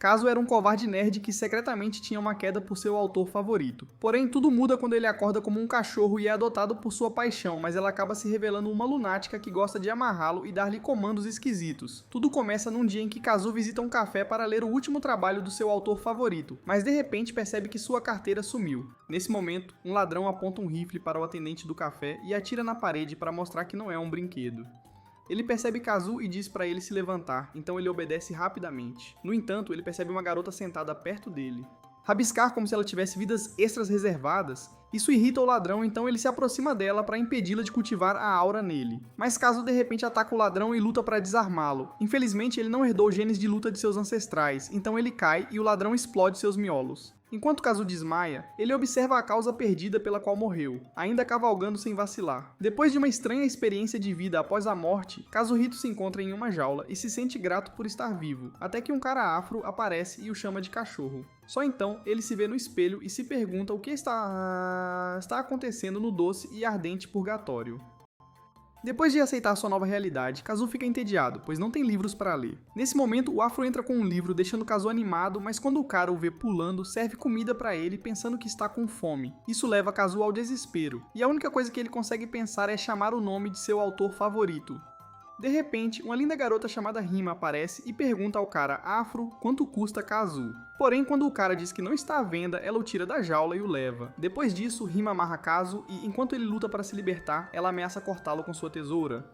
Kazu era um covarde nerd que secretamente tinha uma queda por seu autor favorito. Porém, tudo muda quando ele acorda como um cachorro e é adotado por sua paixão, mas ela acaba se revelando uma lunática que gosta de amarrá-lo e dar-lhe comandos esquisitos. Tudo começa num dia em que Kazu visita um café para ler o último trabalho do seu autor favorito, mas de repente percebe que sua carteira sumiu. Nesse momento, um ladrão aponta um rifle para o atendente do café e atira na parede para mostrar que não é um brinquedo. Ele percebe Kazu e diz para ele se levantar, então ele obedece rapidamente. No entanto, ele percebe uma garota sentada perto dele. Rabiscar como se ela tivesse vidas extras reservadas, isso irrita o ladrão, então ele se aproxima dela para impedi-la de cultivar a aura nele. Mas Kazu de repente ataca o ladrão e luta para desarmá-lo. Infelizmente, ele não herdou genes de luta de seus ancestrais, então ele cai e o ladrão explode seus miolos. Enquanto Kazu desmaia, ele observa a causa perdida pela qual morreu, ainda cavalgando sem vacilar. Depois de uma estranha experiência de vida após a morte, Kazuhito se encontra em uma jaula e se sente grato por estar vivo, até que um cara afro aparece e o chama de cachorro. Só então, ele se vê no espelho e se pergunta o que está acontecendo no doce e ardente purgatório. Depois de aceitar sua nova realidade, Kazu fica entediado, pois não tem livros para ler. Nesse momento, o Afro entra com um livro, deixando Kazu animado, mas quando o cara o vê pulando, serve comida para ele, pensando que está com fome. Isso leva Kazu ao desespero, e a única coisa que ele consegue pensar é chamar o nome de seu autor favorito. De repente, uma linda garota chamada Rima aparece e pergunta ao cara Afro quanto custa Kazu. Porém, quando o cara diz que não está à venda, ela o tira da jaula e o leva. Depois disso, Rima amarra Kazu e, enquanto ele luta para se libertar, ela ameaça cortá-lo com sua tesoura.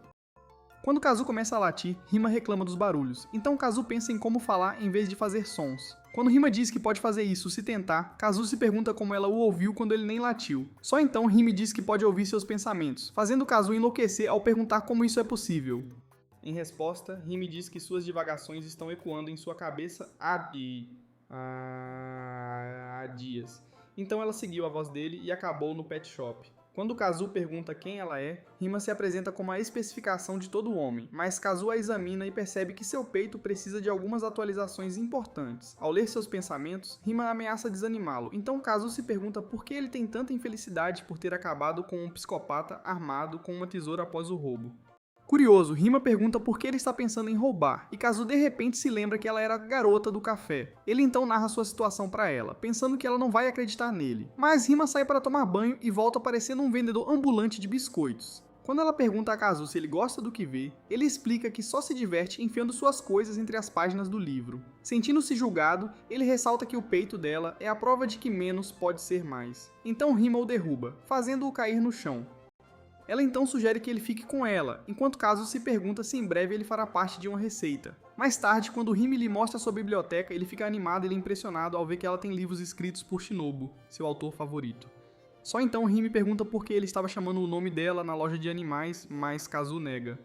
Quando Kazu começa a latir, Rima reclama dos barulhos, então Kazu pensa em como falar em vez de fazer sons. Quando Rima diz que pode fazer isso se tentar, Kazu se pergunta como ela o ouviu quando ele nem latiu. Só então Rima diz que pode ouvir seus pensamentos, fazendo Kazu enlouquecer ao perguntar como isso é possível. Em resposta, Rima diz que suas divagações estão ecoando em sua cabeça há dias. Então ela seguiu a voz dele e acabou no pet shop. Quando Kazu pergunta quem ela é, Rima se apresenta como a especificação de todo homem, mas Kazu a examina e percebe que seu peito precisa de algumas atualizações importantes. Ao ler seus pensamentos, Rima ameaça desanimá-lo, então Kazu se pergunta por que ele tem tanta infelicidade por ter acabado com um psicopata armado com uma tesoura após o roubo. Curioso, Rima pergunta por que ele está pensando em roubar, e Kazu de repente se lembra que ela era a garota do café. Ele então narra sua situação para ela, pensando que ela não vai acreditar nele. Mas Rima sai para tomar banho e volta parecendo um vendedor ambulante de biscoitos. Quando ela pergunta a Kazu se ele gosta do que vê, ele explica que só se diverte enfiando suas coisas entre as páginas do livro. Sentindo-se julgado, ele ressalta que o peito dela é a prova de que menos pode ser mais. Então Rima o derruba, fazendo-o cair no chão. Ela então sugere que ele fique com ela, enquanto Kazu se pergunta se em breve ele fará parte de uma receita. Mais tarde, quando Rime lhe mostra sua biblioteca, ele fica animado e impressionado ao ver que ela tem livros escritos por Shinobu, seu autor favorito. Só então Rime pergunta por que ele estava chamando o nome dela na loja de animais, mas Kazu nega.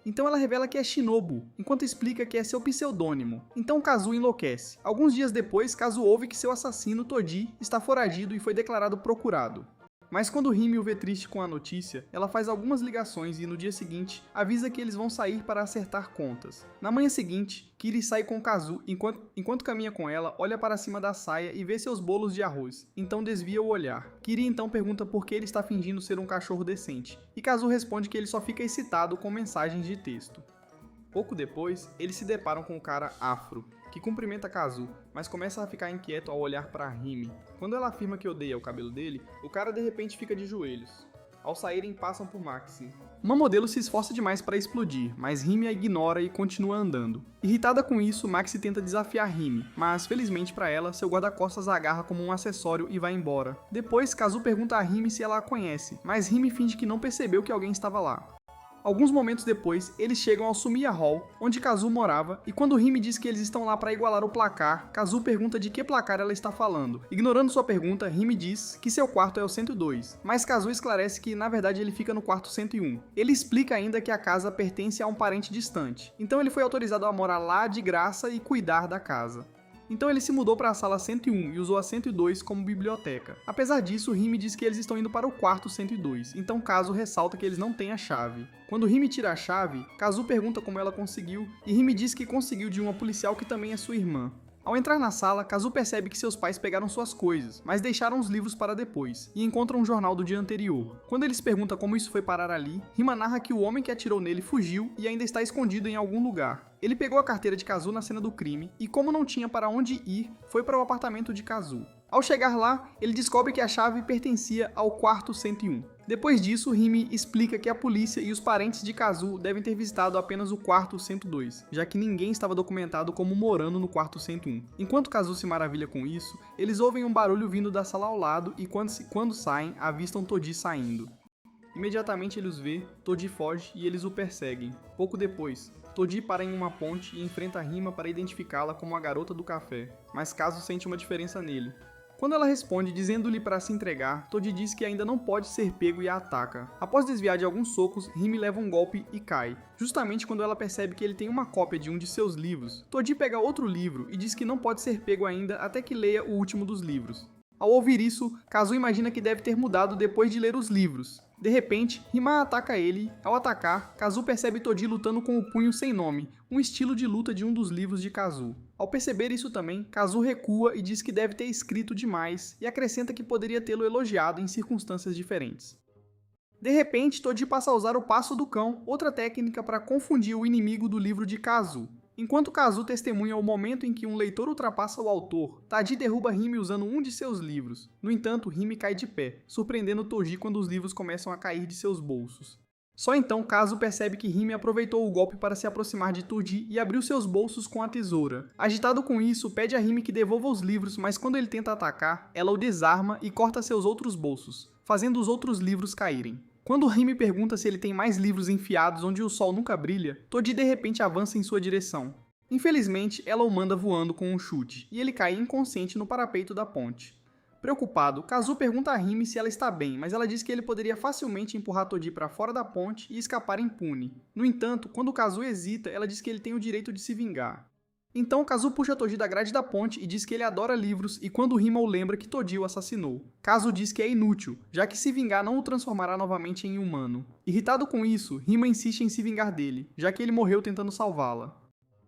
Então ela revela que é Shinobu, enquanto explica que é seu pseudônimo. Então Kazu enlouquece. Alguns dias depois, Kazu ouve que seu assassino, Toji, está foragido e foi declarado procurado. Mas quando Rime o vê triste com a notícia, ela faz algumas ligações e no dia seguinte avisa que eles vão sair para acertar contas. Na manhã seguinte, Kiri sai com Kazu enquanto caminha com ela, olha para cima da saia e vê seus bolos de arroz, então desvia o olhar. Kiri então pergunta por que ele está fingindo ser um cachorro decente, e Kazu responde que ele só fica excitado com mensagens de texto. Pouco depois, eles se deparam com o cara Afro, que cumprimenta Kazu, mas começa a ficar inquieto ao olhar para Rime. Quando ela afirma que odeia o cabelo dele, o cara de repente fica de joelhos. Ao saírem, passam por Maxi. Uma modelo se esforça demais para explodir, mas Rime a ignora e continua andando. Irritada com isso, Maxi tenta desafiar Rime, mas felizmente para ela, seu guarda-costas a agarra como um acessório e vai embora. Depois, Kazu pergunta a Rime se ela a conhece, mas Rime finge que não percebeu que alguém estava lá. Alguns momentos depois, eles chegam ao Sumiya Hall, onde Kazu morava, e quando Rime diz que eles estão lá para igualar o placar, Kazu pergunta de que placar ela está falando. Ignorando sua pergunta, Rime diz que seu quarto é o 102, mas Kazu esclarece que na verdade ele fica no quarto 101. Ele explica ainda que a casa pertence a um parente distante, então ele foi autorizado a morar lá de graça e cuidar da casa. Então ele se mudou para a sala 101 e usou a 102 como biblioteca. Apesar disso, Rime diz que eles estão indo para o quarto 102, então Kazu ressalta que eles não têm a chave. Quando Rime tira a chave, Kazu pergunta como ela conseguiu, e Rime diz que conseguiu de uma policial que também é sua irmã. Ao entrar na sala, Kazu percebe que seus pais pegaram suas coisas, mas deixaram os livros para depois, e encontram um jornal do dia anterior. Quando eles perguntam como isso foi parar ali, Rima narra que o homem que atirou nele fugiu e ainda está escondido em algum lugar. Ele pegou a carteira de Kazu na cena do crime e, como não tinha para onde ir, foi para o apartamento de Kazu. Ao chegar lá, ele descobre que a chave pertencia ao quarto 101. Depois disso, Rime explica que a polícia e os parentes de Kazu devem ter visitado apenas o quarto 102, já que ninguém estava documentado como morando no quarto 101. Enquanto Kazu se maravilha com isso, eles ouvem um barulho vindo da sala ao lado e quando saem, avistam Toji saindo. Imediatamente ele os vê, Toji foge e eles o perseguem. Pouco depois, Toji para em uma ponte e enfrenta Rima para identificá-la como a garota do café, mas Kazu sente uma diferença nele. Quando ela responde dizendo-lhe para se entregar, Toji diz que ainda não pode ser pego e a ataca. Após desviar de alguns socos, Rime leva um golpe e cai, justamente quando ela percebe que ele tem uma cópia de um de seus livros. Toji pega outro livro e diz que não pode ser pego ainda até que leia o último dos livros. Ao ouvir isso, Kazu imagina que deve ter mudado depois de ler os livros. De repente, Rima ataca ele. Ao atacar, Kazu percebe Toji lutando com o punho sem nome, um estilo de luta de um dos livros de Kazu. Ao perceber isso também, Kazu recua e diz que deve ter escrito demais, e acrescenta que poderia tê-lo elogiado em circunstâncias diferentes. De repente, Toji passa a usar o passo do cão, outra técnica para confundir o inimigo do livro de Kazu. Enquanto Kazu testemunha o momento em que um leitor ultrapassa o autor, Taji derruba Rime usando um de seus livros. No entanto, Rime cai de pé, surpreendendo Toji quando os livros começam a cair de seus bolsos. Só então Kazu percebe que Rime aproveitou o golpe para se aproximar de Toji e abriu seus bolsos com a tesoura. Agitado com isso, pede a Rime que devolva os livros, mas quando ele tenta atacar, ela o desarma e corta seus outros bolsos, fazendo os outros livros caírem. Quando Rime pergunta se ele tem mais livros enfiados onde o sol nunca brilha, Toji de repente avança em sua direção. Infelizmente, ela o manda voando com um chute, e ele cai inconsciente no parapeito da ponte. Preocupado, Kazu pergunta a Rime se ela está bem, mas ela diz que ele poderia facilmente empurrar Toji para fora da ponte e escapar impune. No entanto, quando Kazu hesita, ela diz que ele tem o direito de se vingar. Então Kazu puxa Toji da grade da ponte e diz que ele adora livros e quando Rima o lembra que Toji o assassinou. Kazu diz que é inútil, já que se vingar não o transformará novamente em humano. Irritado com isso, Rima insiste em se vingar dele, já que ele morreu tentando salvá-la.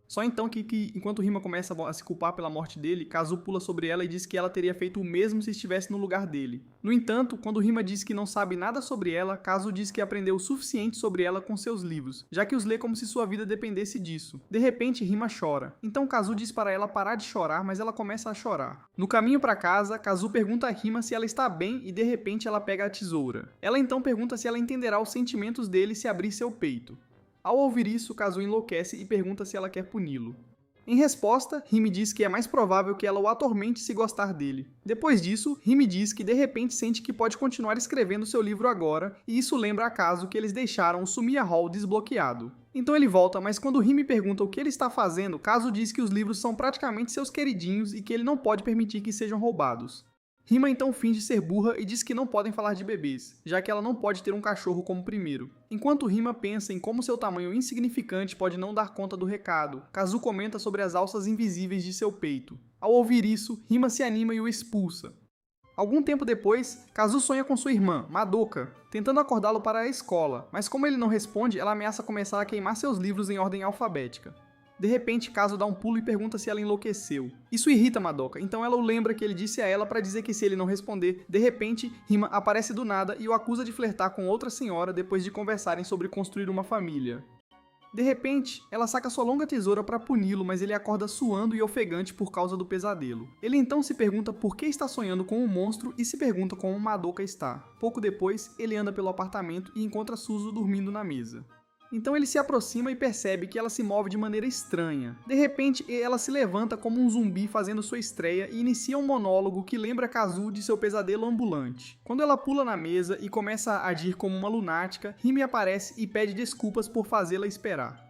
Só então que enquanto Rima começa a se culpar pela morte dele, Kazu pula sobre ela e diz que ela teria feito o mesmo se estivesse no lugar dele. No entanto, quando Rima diz que não sabe nada sobre ela, Kazu diz que aprendeu o suficiente sobre ela com seus livros, já que os lê como se sua vida dependesse disso. De repente, Rima chora. Então Kazu diz para ela parar de chorar, mas ela começa a chorar. No caminho para casa, Kazu pergunta a Rima se ela está bem e de repente ela pega a tesoura. Ela então pergunta se ela entenderá os sentimentos dele se abrir seu peito. Ao ouvir isso, Kazu enlouquece e pergunta se ela quer puni-lo. Em resposta, Rime diz que é mais provável que ela o atormente se gostar dele. Depois disso, Rime diz que de repente sente que pode continuar escrevendo seu livro agora, e isso lembra a Kazu que eles deixaram o Sumiya Hall desbloqueado. Então ele volta, mas quando Rime pergunta o que ele está fazendo, Kazu diz que os livros são praticamente seus queridinhos e que ele não pode permitir que sejam roubados. Rima então finge ser burra e diz que não podem falar de bebês, já que ela não pode ter um cachorro como primeiro. Enquanto Rima pensa em como seu tamanho insignificante pode não dar conta do recado, Kazu comenta sobre as alças invisíveis de seu peito. Ao ouvir isso, Rima se anima e o expulsa. Algum tempo depois, Kazu sonha com sua irmã, Madoka, tentando acordá-lo para a escola, mas como ele não responde, ela ameaça começar a queimar seus livros em ordem alfabética. De repente, Kazu dá um pulo e pergunta se ela enlouqueceu. Isso irrita Madoka, então ela o lembra que ele disse a ela para dizer que se ele não responder, de repente, Rima aparece do nada e o acusa de flertar com outra senhora depois de conversarem sobre construir uma família. De repente, ela saca sua longa tesoura para puni-lo, mas ele acorda suando e ofegante por causa do pesadelo. Ele então se pergunta por que está sonhando com um monstro e se pergunta como Madoka está. Pouco depois, ele anda pelo apartamento e encontra Suzu dormindo na mesa. Então ele se aproxima e percebe que ela se move de maneira estranha. De repente, ela se levanta como um zumbi fazendo sua estreia e inicia um monólogo que lembra Kazu de seu pesadelo ambulante. Quando ela pula na mesa e começa a agir como uma lunática, Rime aparece e pede desculpas por fazê-la esperar.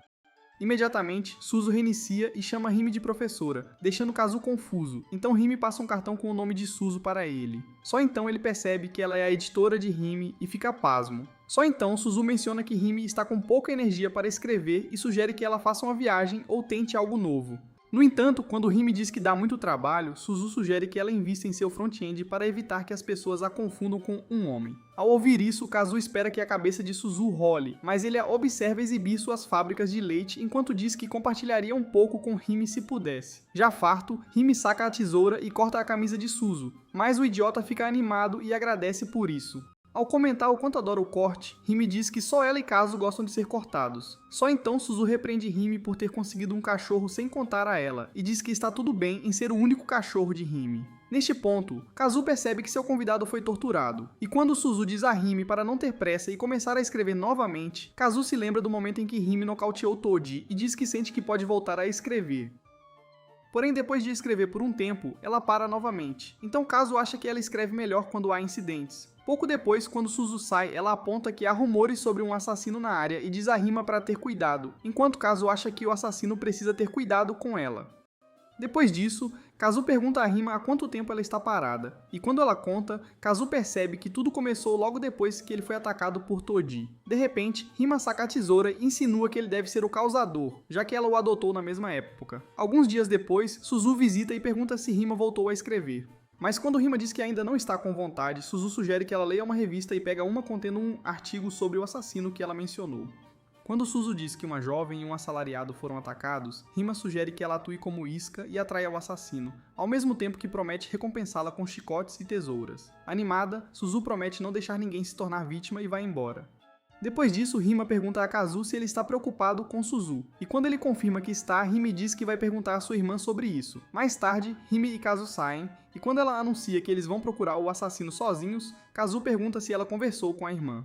Imediatamente, Suzu reinicia e chama Rime de professora, deixando Kazu confuso. Então Rime passa um cartão com o nome de Suzu para ele. Só então ele percebe que ela é a editora de Rime e fica pasmo. Só então Suzu menciona que Rime está com pouca energia para escrever e sugere que ela faça uma viagem ou tente algo novo. No entanto, quando Rime diz que dá muito trabalho, Suzu sugere que ela invista em seu front-end para evitar que as pessoas a confundam com um homem. Ao ouvir isso, Kazu espera que a cabeça de Suzu role, mas ele a observa exibir suas fábricas de leite enquanto diz que compartilharia um pouco com Rime se pudesse. Já farto, Rime saca a tesoura e corta a camisa de Suzu, mas o idiota fica animado e agradece por isso. Ao comentar o quanto adora o corte, Hime diz que só ela e Kazu gostam de ser cortados. Só então Suzu repreende Hime por ter conseguido um cachorro sem contar a ela, e diz que está tudo bem em ser o único cachorro de Hime. Neste ponto, Kazu percebe que seu convidado foi torturado, e quando Suzu diz a Hime para não ter pressa e começar a escrever novamente, Kazu se lembra do momento em que Hime nocauteou Toji e diz que sente que pode voltar a escrever. Porém, depois de escrever por um tempo, ela para novamente, então Kazu acha que ela escreve melhor quando há incidentes. Pouco depois, quando Suzu sai, ela aponta que há rumores sobre um assassino na área e diz a Rima para ter cuidado, enquanto Kazu acha que o assassino precisa ter cuidado com ela. Depois disso, Kazu pergunta a Rima há quanto tempo ela está parada, e quando ela conta, Kazu percebe que tudo começou logo depois que ele foi atacado por Toji. De repente, Rima saca a tesoura e insinua que ele deve ser o causador, já que ela o adotou na mesma época. Alguns dias depois, Suzu visita e pergunta se Rima voltou a escrever. Mas quando Rima diz que ainda não está com vontade, Suzu sugere que ela leia uma revista e pega uma contendo um artigo sobre o assassino que ela mencionou. Quando Suzu diz que uma jovem e um assalariado foram atacados, Rima sugere que ela atue como isca e atraia o assassino, ao mesmo tempo que promete recompensá-la com chicotes e tesouras. Animada, Suzu promete não deixar ninguém se tornar vítima e vai embora. Depois disso, Rima pergunta a Kazu se ele está preocupado com Suzu, e quando ele confirma que está, Rima diz que vai perguntar a sua irmã sobre isso. Mais tarde, Rima e Kazu saem, e quando ela anuncia que eles vão procurar o assassino sozinhos, Kazu pergunta se ela conversou com a irmã.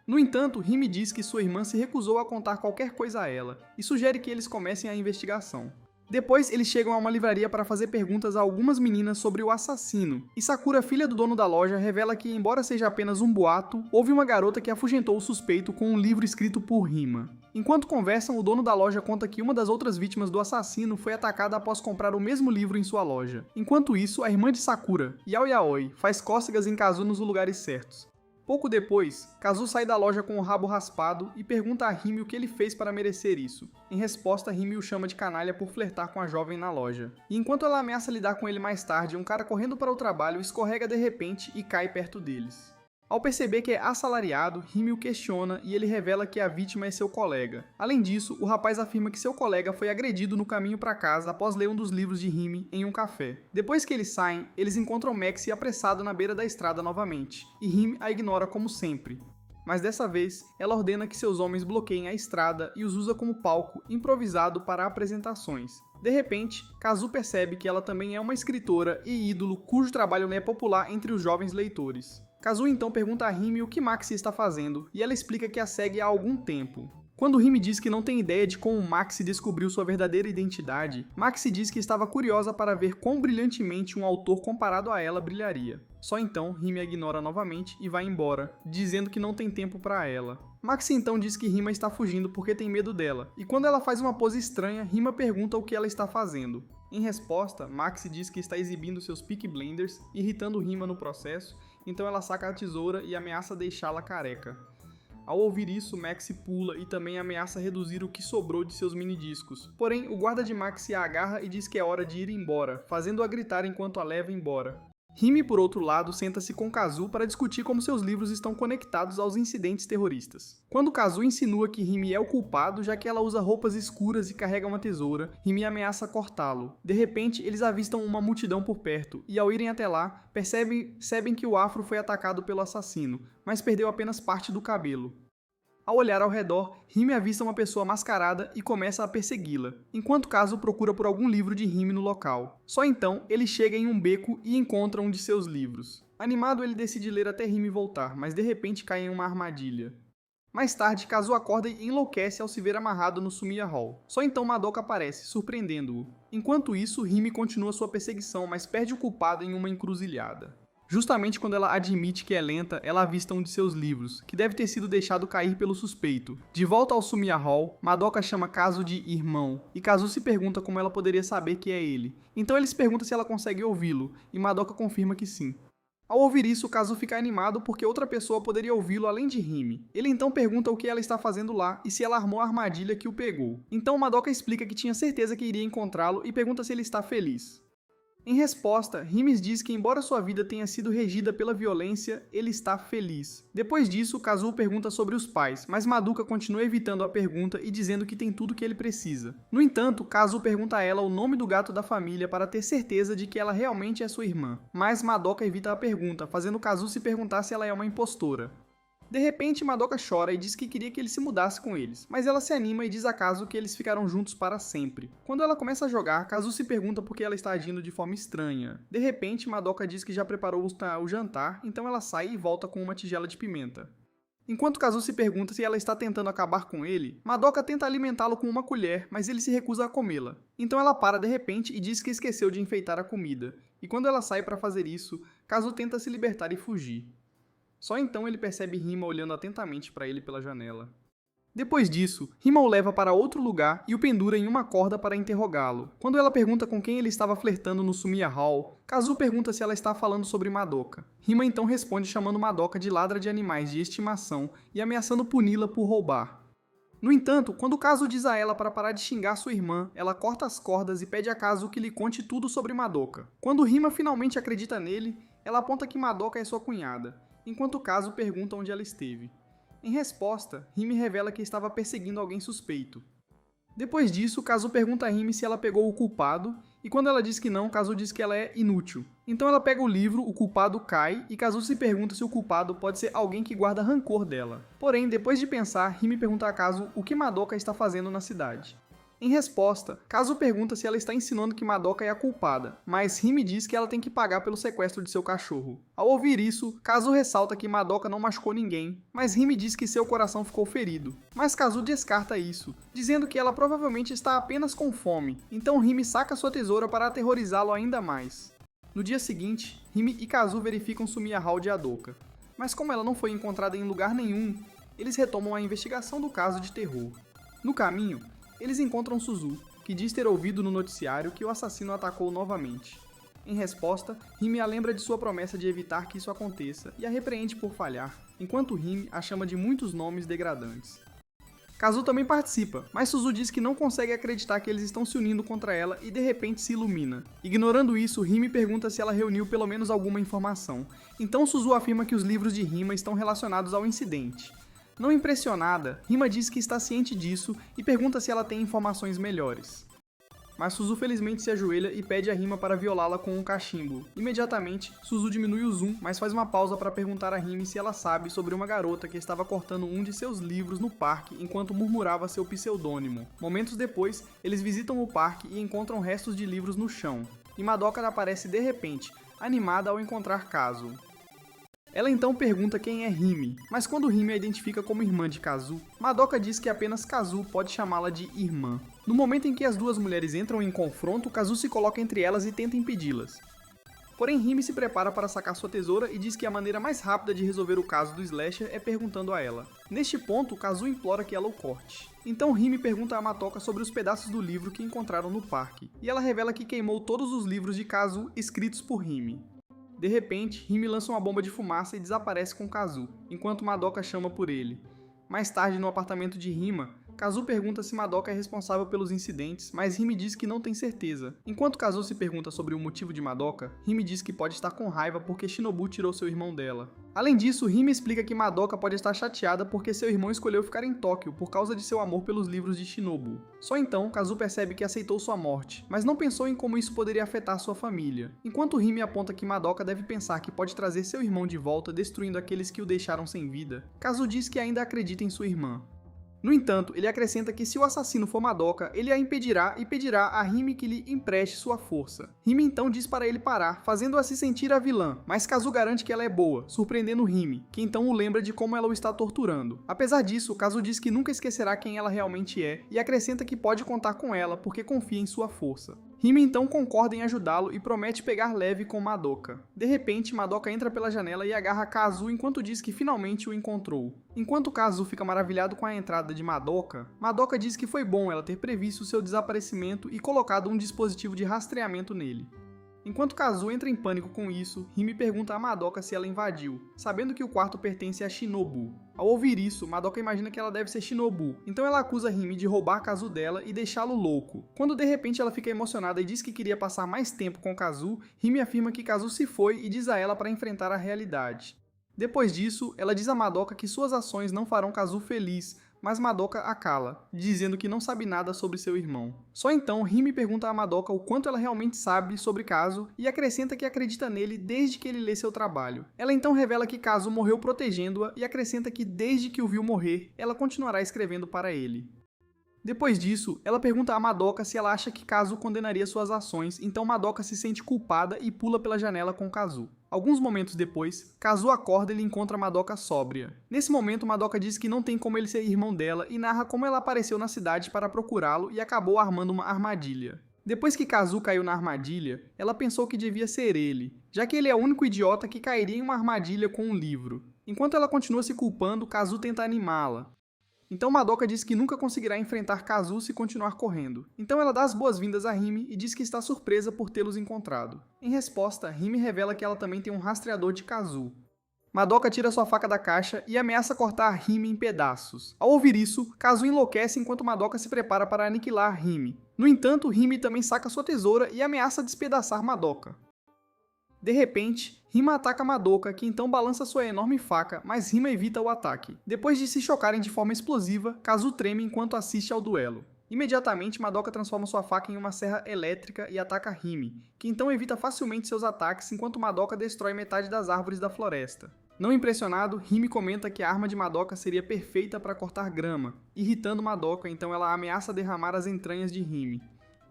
No entanto, Rime diz que sua irmã se recusou a contar qualquer coisa a ela, e sugere que eles comecem a investigação. Depois, eles chegam a uma livraria para fazer perguntas a algumas meninas sobre o assassino, e Sakura, filha do dono da loja, revela que, embora seja apenas um boato, houve uma garota que afugentou o suspeito com um livro escrito por Rima. Enquanto conversam, o dono da loja conta que uma das outras vítimas do assassino foi atacada após comprar o mesmo livro em sua loja. Enquanto isso, a irmã de Sakura, Yao Yaoi, faz cócegas em Kazu nos lugares certos. Pouco depois, Kazu sai da loja com o rabo raspado e pergunta a Rime o que ele fez para merecer isso. Em resposta, Rime o chama de canalha por flertar com a jovem na loja. E enquanto ela ameaça lidar com ele mais tarde, um cara correndo para o trabalho escorrega de repente e cai perto deles. Ao perceber que é assalariado, Rime o questiona e ele revela que a vítima é seu colega. Além disso, o rapaz afirma que seu colega foi agredido no caminho para casa após ler um dos livros de Rime em um café. Depois que eles saem, eles encontram Maxie apressado na beira da estrada novamente, e Rime a ignora como sempre. Mas dessa vez, ela ordena que seus homens bloqueiem a estrada e os usa como palco improvisado para apresentações. De repente, Kazu percebe que ela também é uma escritora e ídolo cujo trabalho é popular entre os jovens leitores. Kazu então pergunta a Rime o que Maxie está fazendo, e ela explica que a segue há algum tempo. Quando Rime diz que não tem ideia de como Maxie descobriu sua verdadeira identidade, Maxie diz que estava curiosa para ver quão brilhantemente um autor comparado a ela brilharia. Só então, Rime a ignora novamente e vai embora, dizendo que não tem tempo para ela. Maxie então diz que Rima está fugindo porque tem medo dela, e quando ela faz uma pose estranha, Rima pergunta o que ela está fazendo. Em resposta, Maxie diz que está exibindo seus Peaky Blinders, irritando Rima no processo, então ela saca a tesoura e ameaça deixá-la careca. Ao ouvir isso, Maxie pula e também ameaça reduzir o que sobrou de seus minidiscos. Porém, o guarda de Maxie a agarra e diz que é hora de ir embora, fazendo-a gritar enquanto a leva embora. Rime, por outro lado, senta-se com Kazu para discutir como seus livros estão conectados aos incidentes terroristas. Quando Kazu insinua que Rime é o culpado, já que ela usa roupas escuras e carrega uma tesoura, Rime ameaça cortá-lo. De repente, eles avistam uma multidão por perto, e ao irem até lá, percebem que o afro foi atacado pelo assassino, mas perdeu apenas parte do cabelo. Ao olhar ao redor, Rime avista uma pessoa mascarada e começa a persegui-la, enquanto Kazu procura por algum livro de Rime no local. Só então, ele chega em um beco e encontra um de seus livros. Animado, ele decide ler até Rime voltar, mas de repente cai em uma armadilha. Mais tarde, Kazu acorda e enlouquece ao se ver amarrado no Sumiya Hall. Só então Madoka aparece, surpreendendo-o. Enquanto isso, Rime continua sua perseguição, mas perde o culpado em uma encruzilhada. Justamente quando ela admite que é lenta, ela avista um de seus livros, que deve ter sido deixado cair pelo suspeito. De volta ao Sumiya Hall, Madoka chama Kazu de irmão, e Kazu se pergunta como ela poderia saber que é ele. Então ele se pergunta se ela consegue ouvi-lo, e Madoka confirma que sim. Ao ouvir isso, Kazu fica animado porque outra pessoa poderia ouvi-lo além de Rime. Ele então pergunta o que ela está fazendo lá e se ela armou a armadilha que o pegou. Então Madoka explica que tinha certeza que iria encontrá-lo e pergunta se ele está feliz. Em resposta, Rimes diz que embora sua vida tenha sido regida pela violência, ele está feliz. Depois disso, Kazuo pergunta sobre os pais, mas Madoka continua evitando a pergunta e dizendo que tem tudo que ele precisa. No entanto, Kazuo pergunta a ela o nome do gato da família para ter certeza de que ela realmente é sua irmã, mas Madoka evita a pergunta, fazendo Kazuo se perguntar se ela é uma impostora. De repente, Madoka chora e diz que queria que ele se mudasse com eles, mas ela se anima e diz a Kazuo que eles ficarão juntos para sempre. Quando ela começa a jogar, Kazuo se pergunta por que ela está agindo de forma estranha. De repente, Madoka diz que já preparou o jantar, então ela sai e volta com uma tigela de pimenta. Enquanto Kazuo se pergunta se ela está tentando acabar com ele, Madoka tenta alimentá-lo com uma colher, mas ele se recusa a comê-la. Então ela para de repente e diz que esqueceu de enfeitar a comida. E quando ela sai para fazer isso, Kazuo tenta se libertar e fugir. Só então ele percebe Rima olhando atentamente para ele pela janela. Depois disso, Rima o leva para outro lugar e o pendura em uma corda para interrogá-lo. Quando ela pergunta com quem ele estava flertando no Sumiya Hall, Kazuo pergunta se ela está falando sobre Madoka. Rima então responde chamando Madoka de ladra de animais de estimação e ameaçando puni-la por roubar. No entanto, quando Kazuo diz a ela para parar de xingar sua irmã, ela corta as cordas e pede a Kazuo que lhe conte tudo sobre Madoka. Quando Rima finalmente acredita nele, ela aponta que Madoka é sua cunhada, enquanto Kazuo pergunta onde ela esteve. Em resposta, Rime revela que estava perseguindo alguém suspeito. Depois disso, Kazuo pergunta a Rime se ela pegou o culpado, e quando ela diz que não, Kazuo diz que ela é inútil. Então ela pega o livro, o culpado cai, e Kazuo se pergunta se o culpado pode ser alguém que guarda rancor dela. Porém, depois de pensar, Rime pergunta a Kazuo o que Madoka está fazendo na cidade. Em resposta, Kazuo pergunta se ela está insinuando que Madoka é a culpada, mas Rime diz que ela tem que pagar pelo sequestro de seu cachorro. Ao ouvir isso, Kazuo ressalta que Madoka não machucou ninguém, mas Rime diz que seu coração ficou ferido. Mas Kazuo descarta isso, dizendo que ela provavelmente está apenas com fome, então Rime saca sua tesoura para aterrorizá-lo ainda mais. No dia seguinte, Rime e Kazuo verificam Sumiya Hall de Adoka, mas como ela não foi encontrada em lugar nenhum, eles retomam a investigação do caso de terror. No caminho, eles encontram Suzu, que diz ter ouvido no noticiário que o assassino atacou novamente. Em resposta, Rime a lembra de sua promessa de evitar que isso aconteça e a repreende por falhar, enquanto Rime a chama de muitos nomes degradantes. Kazuo também participa, mas Suzu diz que não consegue acreditar que eles estão se unindo contra ela e de repente se ilumina. Ignorando isso, Rime pergunta se ela reuniu pelo menos alguma informação. Então Suzu afirma que os livros de Rima estão relacionados ao incidente. Não impressionada, Rima diz que está ciente disso e pergunta se ela tem informações melhores. Mas Suzu felizmente se ajoelha e pede a Rima para violá-la com um cachimbo. Imediatamente, Suzu diminui o zoom, mas faz uma pausa para perguntar a Rime se ela sabe sobre uma garota que estava cortando um de seus livros no parque enquanto murmurava seu pseudônimo. Momentos depois, eles visitam o parque e encontram restos de livros no chão. E Madoka aparece de repente, animada ao encontrar Kazuo. Ela então pergunta quem é Rime, mas quando Rime a identifica como irmã de Kazuo, Madoka diz que apenas Kazuo pode chamá-la de irmã. No momento em que as duas mulheres entram em confronto, Kazuo se coloca entre elas e tenta impedi-las. Porém, Rime se prepara para sacar sua tesoura e diz que a maneira mais rápida de resolver o caso do Slasher é perguntando a ela. Neste ponto, Kazuo implora que ela o corte. Então Rime pergunta a Madoka sobre os pedaços do livro que encontraram no parque, e ela revela que queimou todos os livros de Kazuo escritos por Rime. De repente, Rime lança uma bomba de fumaça e desaparece com Kazuo, enquanto Madoka chama por ele. Mais tarde, no apartamento de Rima, Kazuo pergunta se Madoka é responsável pelos incidentes, mas Rime diz que não tem certeza. Enquanto Kazuo se pergunta sobre o motivo de Madoka, Rime diz que pode estar com raiva porque Shinobu tirou seu irmão dela. Além disso, Rime explica que Madoka pode estar chateada porque seu irmão escolheu ficar em Tóquio por causa de seu amor pelos livros de Shinobu. Só então, Kazuo percebe que aceitou sua morte, mas não pensou em como isso poderia afetar sua família. Enquanto Rime aponta que Madoka deve pensar que pode trazer seu irmão de volta destruindo aqueles que o deixaram sem vida, Kazuo diz que ainda acredita em sua irmã. No entanto, ele acrescenta que se o assassino for Madoka, ele a impedirá e pedirá a Rime que lhe empreste sua força. Rime então diz para ele parar, fazendo-a se sentir a vilã, mas Kazuo garante que ela é boa, surpreendendo Rime, que então o lembra de como ela o está torturando. Apesar disso, Kazuo diz que nunca esquecerá quem ela realmente é e acrescenta que pode contar com ela porque confia em sua força. Rime então concorda em ajudá-lo e promete pegar leve com Madoka. De repente, Madoka entra pela janela e agarra Kazuo enquanto diz que finalmente o encontrou. Enquanto Kazuo fica maravilhado com a entrada de Madoka, Madoka diz que foi bom ela ter previsto seu desaparecimento e colocado um dispositivo de rastreamento nele. Enquanto Kazu entra em pânico com isso, Hime pergunta a Madoka se ela invadiu, sabendo que o quarto pertence a Shinobu. Ao ouvir isso, Madoka imagina que ela deve ser Shinobu, então ela acusa Hime de roubar Kazu dela e deixá-lo louco. Quando de repente ela fica emocionada e diz que queria passar mais tempo com Kazu, Hime afirma que Kazu se foi e diz a ela para enfrentar a realidade. Depois disso, ela diz a Madoka que suas ações não farão Kazu feliz, mas Madoka a cala, dizendo que não sabe nada sobre seu irmão. Só então, Hime pergunta a Madoka o quanto ela realmente sabe sobre Kazu e acrescenta que acredita nele desde que ele lê seu trabalho. Ela então revela que Kazu morreu protegendo-a e acrescenta que desde que o viu morrer, ela continuará escrevendo para ele. Depois disso, ela pergunta a Madoka se ela acha que Kazu condenaria suas ações, então Madoka se sente culpada e pula pela janela com Kazu. Alguns momentos depois, Kazu acorda e encontra Madoka sóbria. Nesse momento, Madoka diz que não tem como ele ser irmão dela e narra como ela apareceu na cidade para procurá-lo e acabou armando uma armadilha. Depois que Kazu caiu na armadilha, ela pensou que devia ser ele, já que ele é o único idiota que cairia em uma armadilha com um livro. Enquanto ela continua se culpando, Kazu tenta animá-la. Então Madoka diz que nunca conseguirá enfrentar Kazu se continuar correndo. Então ela dá as boas-vindas a Hime e diz que está surpresa por tê-los encontrado. Em resposta, Hime revela que ela também tem um rastreador de Kazu. Madoka tira sua faca da caixa e ameaça cortar Hime em pedaços. Ao ouvir isso, Kazu enlouquece enquanto Madoka se prepara para aniquilar Hime. No entanto, Hime também saca sua tesoura e ameaça despedaçar Madoka. De repente, Rima ataca Madoka, que então balança sua enorme faca, mas Rima evita o ataque. Depois de se chocarem de forma explosiva, Kazu treme enquanto assiste ao duelo. Imediatamente, Madoka transforma sua faca em uma serra elétrica e ataca Hime, que então evita facilmente seus ataques enquanto Madoka destrói metade das árvores da floresta. Não impressionado, Hime comenta que a arma de Madoka seria perfeita para cortar grama. Irritando Madoka, então ela ameaça derramar as entranhas de Hime.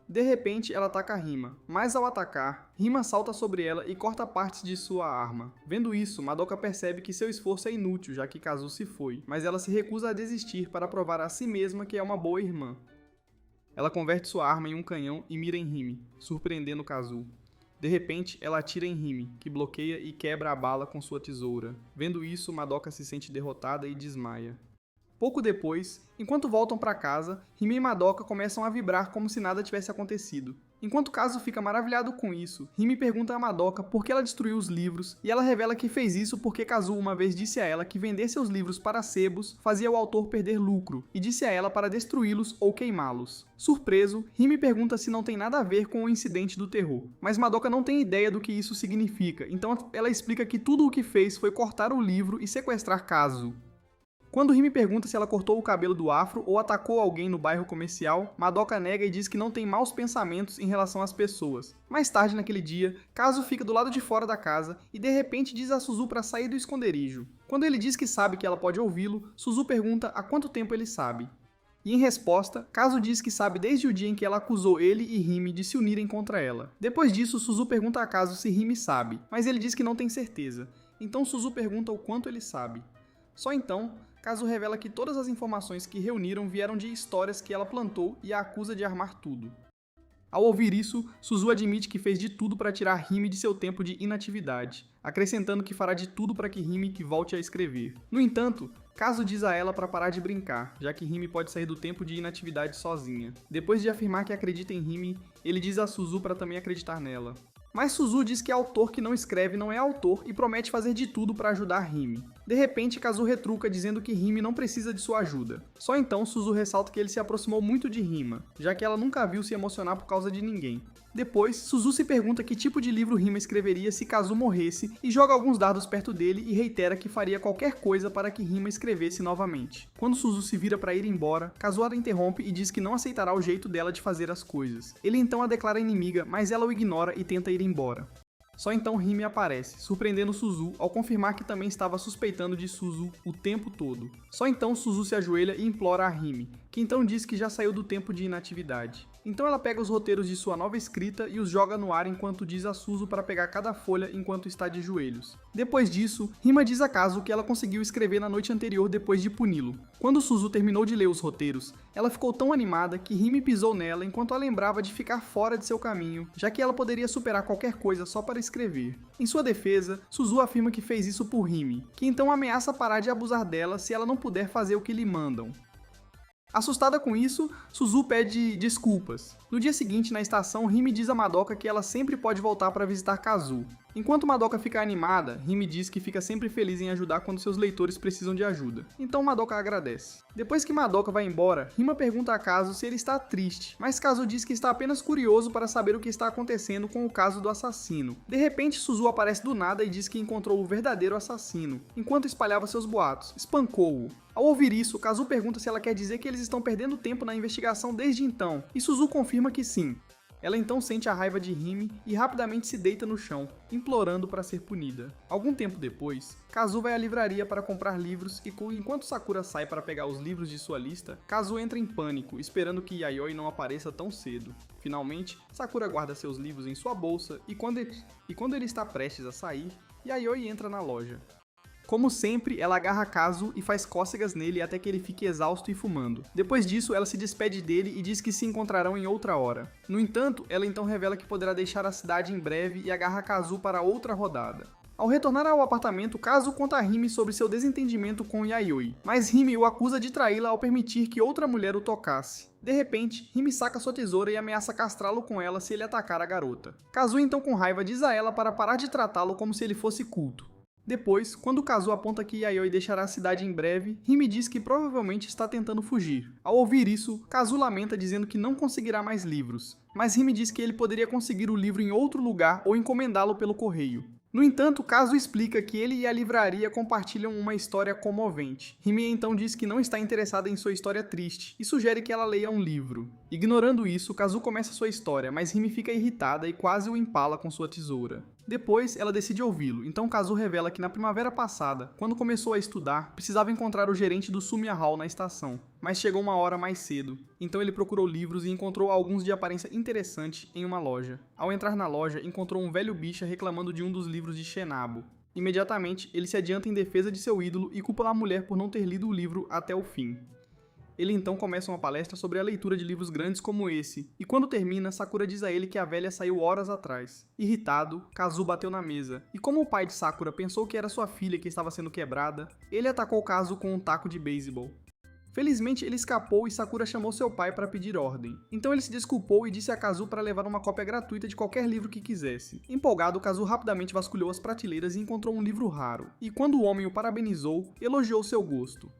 De repente, ela ataca Rima, mas ao atacar, Rima salta sobre ela e corta partes de sua arma. Vendo isso, Madoka percebe que seu esforço é inútil, já que Kazu se foi, mas ela se recusa a desistir para provar a si mesma que é uma boa irmã. Ela converte sua arma em um canhão e mira em Hime, surpreendendo Kazu. De repente, ela atira em Hime, que bloqueia e quebra a bala com sua tesoura. Vendo isso, Madoka se sente derrotada e desmaia. Pouco depois, enquanto voltam para casa, Hime e Madoka começam a vibrar como se nada tivesse acontecido. Enquanto Kazu fica maravilhado com isso, Hime pergunta a Madoka por que ela destruiu os livros, e ela revela que fez isso porque Kazu uma vez disse a ela que vender seus livros para sebos fazia o autor perder lucro, e disse a ela para destruí-los ou queimá-los. Surpreso, Hime pergunta se não tem nada a ver com o incidente do terror, mas Madoka não tem ideia do que isso significa, então ela explica que tudo o que fez foi cortar o livro e sequestrar Kazu. Quando Hime pergunta se ela cortou o cabelo do afro ou atacou alguém no bairro comercial, Madoka nega e diz que não tem maus pensamentos em relação às pessoas. Mais tarde naquele dia, Kazu fica do lado de fora da casa e de repente diz a Suzu para sair do esconderijo. Quando ele diz que sabe que ela pode ouvi-lo, Suzu pergunta há quanto tempo ele sabe. E em resposta, Kazu diz que sabe desde o dia em que ela acusou ele e Hime de se unirem contra ela. Depois disso, Suzu pergunta a Kazu se Hime sabe, mas ele diz que não tem certeza. Então Suzu pergunta o quanto ele sabe. Só então, Kazu revela que todas as informações que reuniram vieram de histórias que ela plantou e a acusa de armar tudo. Ao ouvir isso, Suzu admite que fez de tudo para tirar Hime de seu tempo de inatividade, acrescentando que fará de tudo para que Hime volte a escrever. No entanto, Kazu diz a ela para parar de brincar, já que Hime pode sair do tempo de inatividade sozinha. Depois de afirmar que acredita em Hime, ele diz a Suzu para também acreditar nela. Mas Suzu diz que autor que não escreve não é autor e promete fazer de tudo para ajudar Hime. De repente, Kazu retruca dizendo que Hime não precisa de sua ajuda. Só então Suzu ressalta que ele se aproximou muito de Rima, já que ela nunca a viu se emocionar por causa de ninguém. Depois, Suzu se pergunta que tipo de livro Rima escreveria se Kazu morresse e joga alguns dardos perto dele e reitera que faria qualquer coisa para que Rima escrevesse novamente. Quando Suzu se vira para ir embora, Kazu a interrompe e diz que não aceitará o jeito dela de fazer as coisas. Ele então a declara inimiga, mas ela o ignora e tenta ir embora. Só então Rime aparece, surpreendendo Suzu ao confirmar que também estava suspeitando de Suzu o tempo todo. Só então Suzu se ajoelha e implora a Rime, que então diz que já saiu do tempo de inatividade. Então ela pega os roteiros de sua nova escrita e os joga no ar enquanto diz a Suzu para pegar cada folha enquanto está de joelhos. Depois disso, Rima diz a Kazu que ela conseguiu escrever na noite anterior depois de puni-lo. Quando Suzu terminou de ler os roteiros, ela ficou tão animada que Rime pisou nela enquanto a lembrava de ficar fora de seu caminho, já que ela poderia superar qualquer coisa só para escrever. Em sua defesa, Suzu afirma que fez isso por Rime, que então ameaça parar de abusar dela se ela não puder fazer o que lhe mandam. Assustada com isso, Suzu pede desculpas. No dia seguinte, na estação, Hime diz a Madoka que ela sempre pode voltar para visitar Kazu. Enquanto Madoka fica animada, Hime diz que fica sempre feliz em ajudar quando seus leitores precisam de ajuda. Então Madoka agradece. Depois que Madoka vai embora, Rima pergunta a Kazu se ele está triste, mas Kazu diz que está apenas curioso para saber o que está acontecendo com o caso do assassino. De repente, Suzu aparece do nada e diz que encontrou o verdadeiro assassino, enquanto espalhava seus boatos. Espancou-o. Ao ouvir isso, Kazu pergunta se ela quer dizer que eles estão perdendo tempo na investigação desde então, e Suzu confirma que sim. Ela então sente a raiva de Hime e rapidamente se deita no chão, implorando para ser punida. Algum tempo depois, Kazu vai à livraria para comprar livros e enquanto Sakura sai para pegar os livros de sua lista, Kazu entra em pânico, esperando que Yayoi não apareça tão cedo. Finalmente, Sakura guarda seus livros em sua bolsa e quando ele está prestes a sair, Yayoi entra na loja. Como sempre, ela agarra Kazu e faz cócegas nele até que ele fique exausto e fumando. Depois disso, ela se despede dele e diz que se encontrarão em outra hora. No entanto, ela então revela que poderá deixar a cidade em breve e agarra Kazu para outra rodada. Ao retornar ao apartamento, Kazu conta a Hime sobre seu desentendimento com Yayoi, mas Hime o acusa de traí-la ao permitir que outra mulher o tocasse. De repente, Hime saca sua tesoura e ameaça castrá-lo com ela se ele atacar a garota. Kazu então com raiva diz a ela para parar de tratá-lo como se ele fosse culto. Depois, quando Kazu aponta que Yayoi deixará a cidade em breve, Hime diz que provavelmente está tentando fugir. Ao ouvir isso, Kazu lamenta dizendo que não conseguirá mais livros, mas Hime diz que ele poderia conseguir o livro em outro lugar ou encomendá-lo pelo correio. No entanto, Kazu explica que ele e a livraria compartilham uma história comovente. Hime então diz que não está interessada em sua história triste e sugere que ela leia um livro. Ignorando isso, Kazu começa sua história, mas Hime fica irritada e quase o empala com sua tesoura. Depois, ela decide ouvi-lo, então Kazu revela que na primavera passada, quando começou a estudar, precisava encontrar o gerente do Sumiya Hall na estação, mas chegou uma hora mais cedo. Então ele procurou livros e encontrou alguns de aparência interessante em uma loja. Ao entrar na loja, encontrou um velho bicha reclamando de um dos livros de Shenabo. Imediatamente, ele se adianta em defesa de seu ídolo e culpa a mulher por não ter lido o livro até o fim. Ele então começa uma palestra sobre a leitura de livros grandes como esse, e quando termina, Sakura diz a ele que a velha saiu horas atrás. Irritado, Kazu bateu na mesa, e como o pai de Sakura pensou que era sua filha que estava sendo quebrada, ele atacou Kazu com um taco de beisebol. Felizmente, ele escapou e Sakura chamou seu pai para pedir ordem. Então ele se desculpou e disse a Kazu para levar uma cópia gratuita de qualquer livro que quisesse. Empolgado, Kazu rapidamente vasculhou as prateleiras e encontrou um livro raro. E quando o homem o parabenizou, elogiou seu gosto.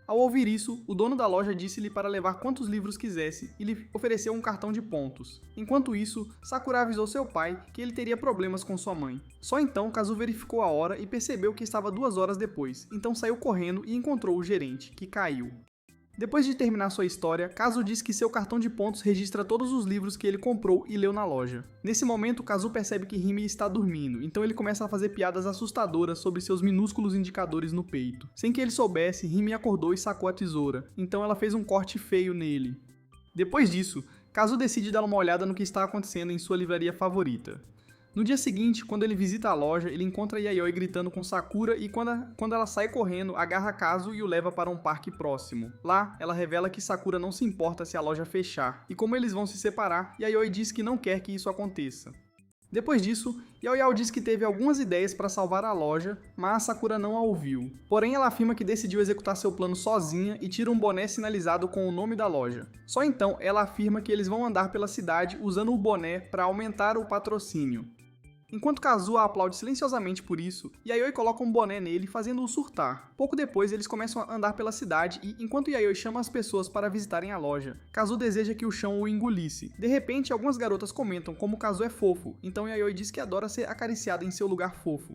Ao ouvir isso, o dono da loja disse-lhe para levar quantos livros quisesse e lhe ofereceu um cartão de pontos. Enquanto isso, Sakura avisou seu pai que ele teria problemas com sua mãe. Só então Kazu verificou a hora e percebeu que estava 2 horas depois, então saiu correndo e encontrou o gerente, que caiu. Depois de terminar sua história, Kazu diz que seu cartão de pontos registra todos os livros que ele comprou e leu na loja. Nesse momento, Kazu percebe que Hime está dormindo, então ele começa a fazer piadas assustadoras sobre seus minúsculos indicadores no peito. Sem que ele soubesse, Hime acordou e sacou a tesoura, então ela fez um corte feio nele. Depois disso, Kazu decide dar uma olhada no que está acontecendo em sua livraria favorita. No dia seguinte, quando ele visita a loja, ele encontra Yayoi gritando com Sakura e quando ela sai correndo, agarra Kazu e o leva para um parque próximo. Lá, ela revela que Sakura não se importa se a loja fechar, e como eles vão se separar, Yayoi diz que não quer que isso aconteça. Depois disso, Yaoyao diz que teve algumas ideias para salvar a loja, mas Sakura não a ouviu. Porém, ela afirma que decidiu executar seu plano sozinha e tira um boné sinalizado com o nome da loja. Só então, ela afirma que eles vão andar pela cidade usando o boné para aumentar o patrocínio. Enquanto Kazu a aplaude silenciosamente por isso, Yayoi coloca um boné nele, fazendo-o surtar. Pouco depois, eles começam a andar pela cidade e, enquanto Yayoi chama as pessoas para visitarem a loja, Kazu deseja que o chão o engolisse. De repente, algumas garotas comentam como Kazu é fofo, então Yayoi diz que adora ser acariciada em seu lugar fofo.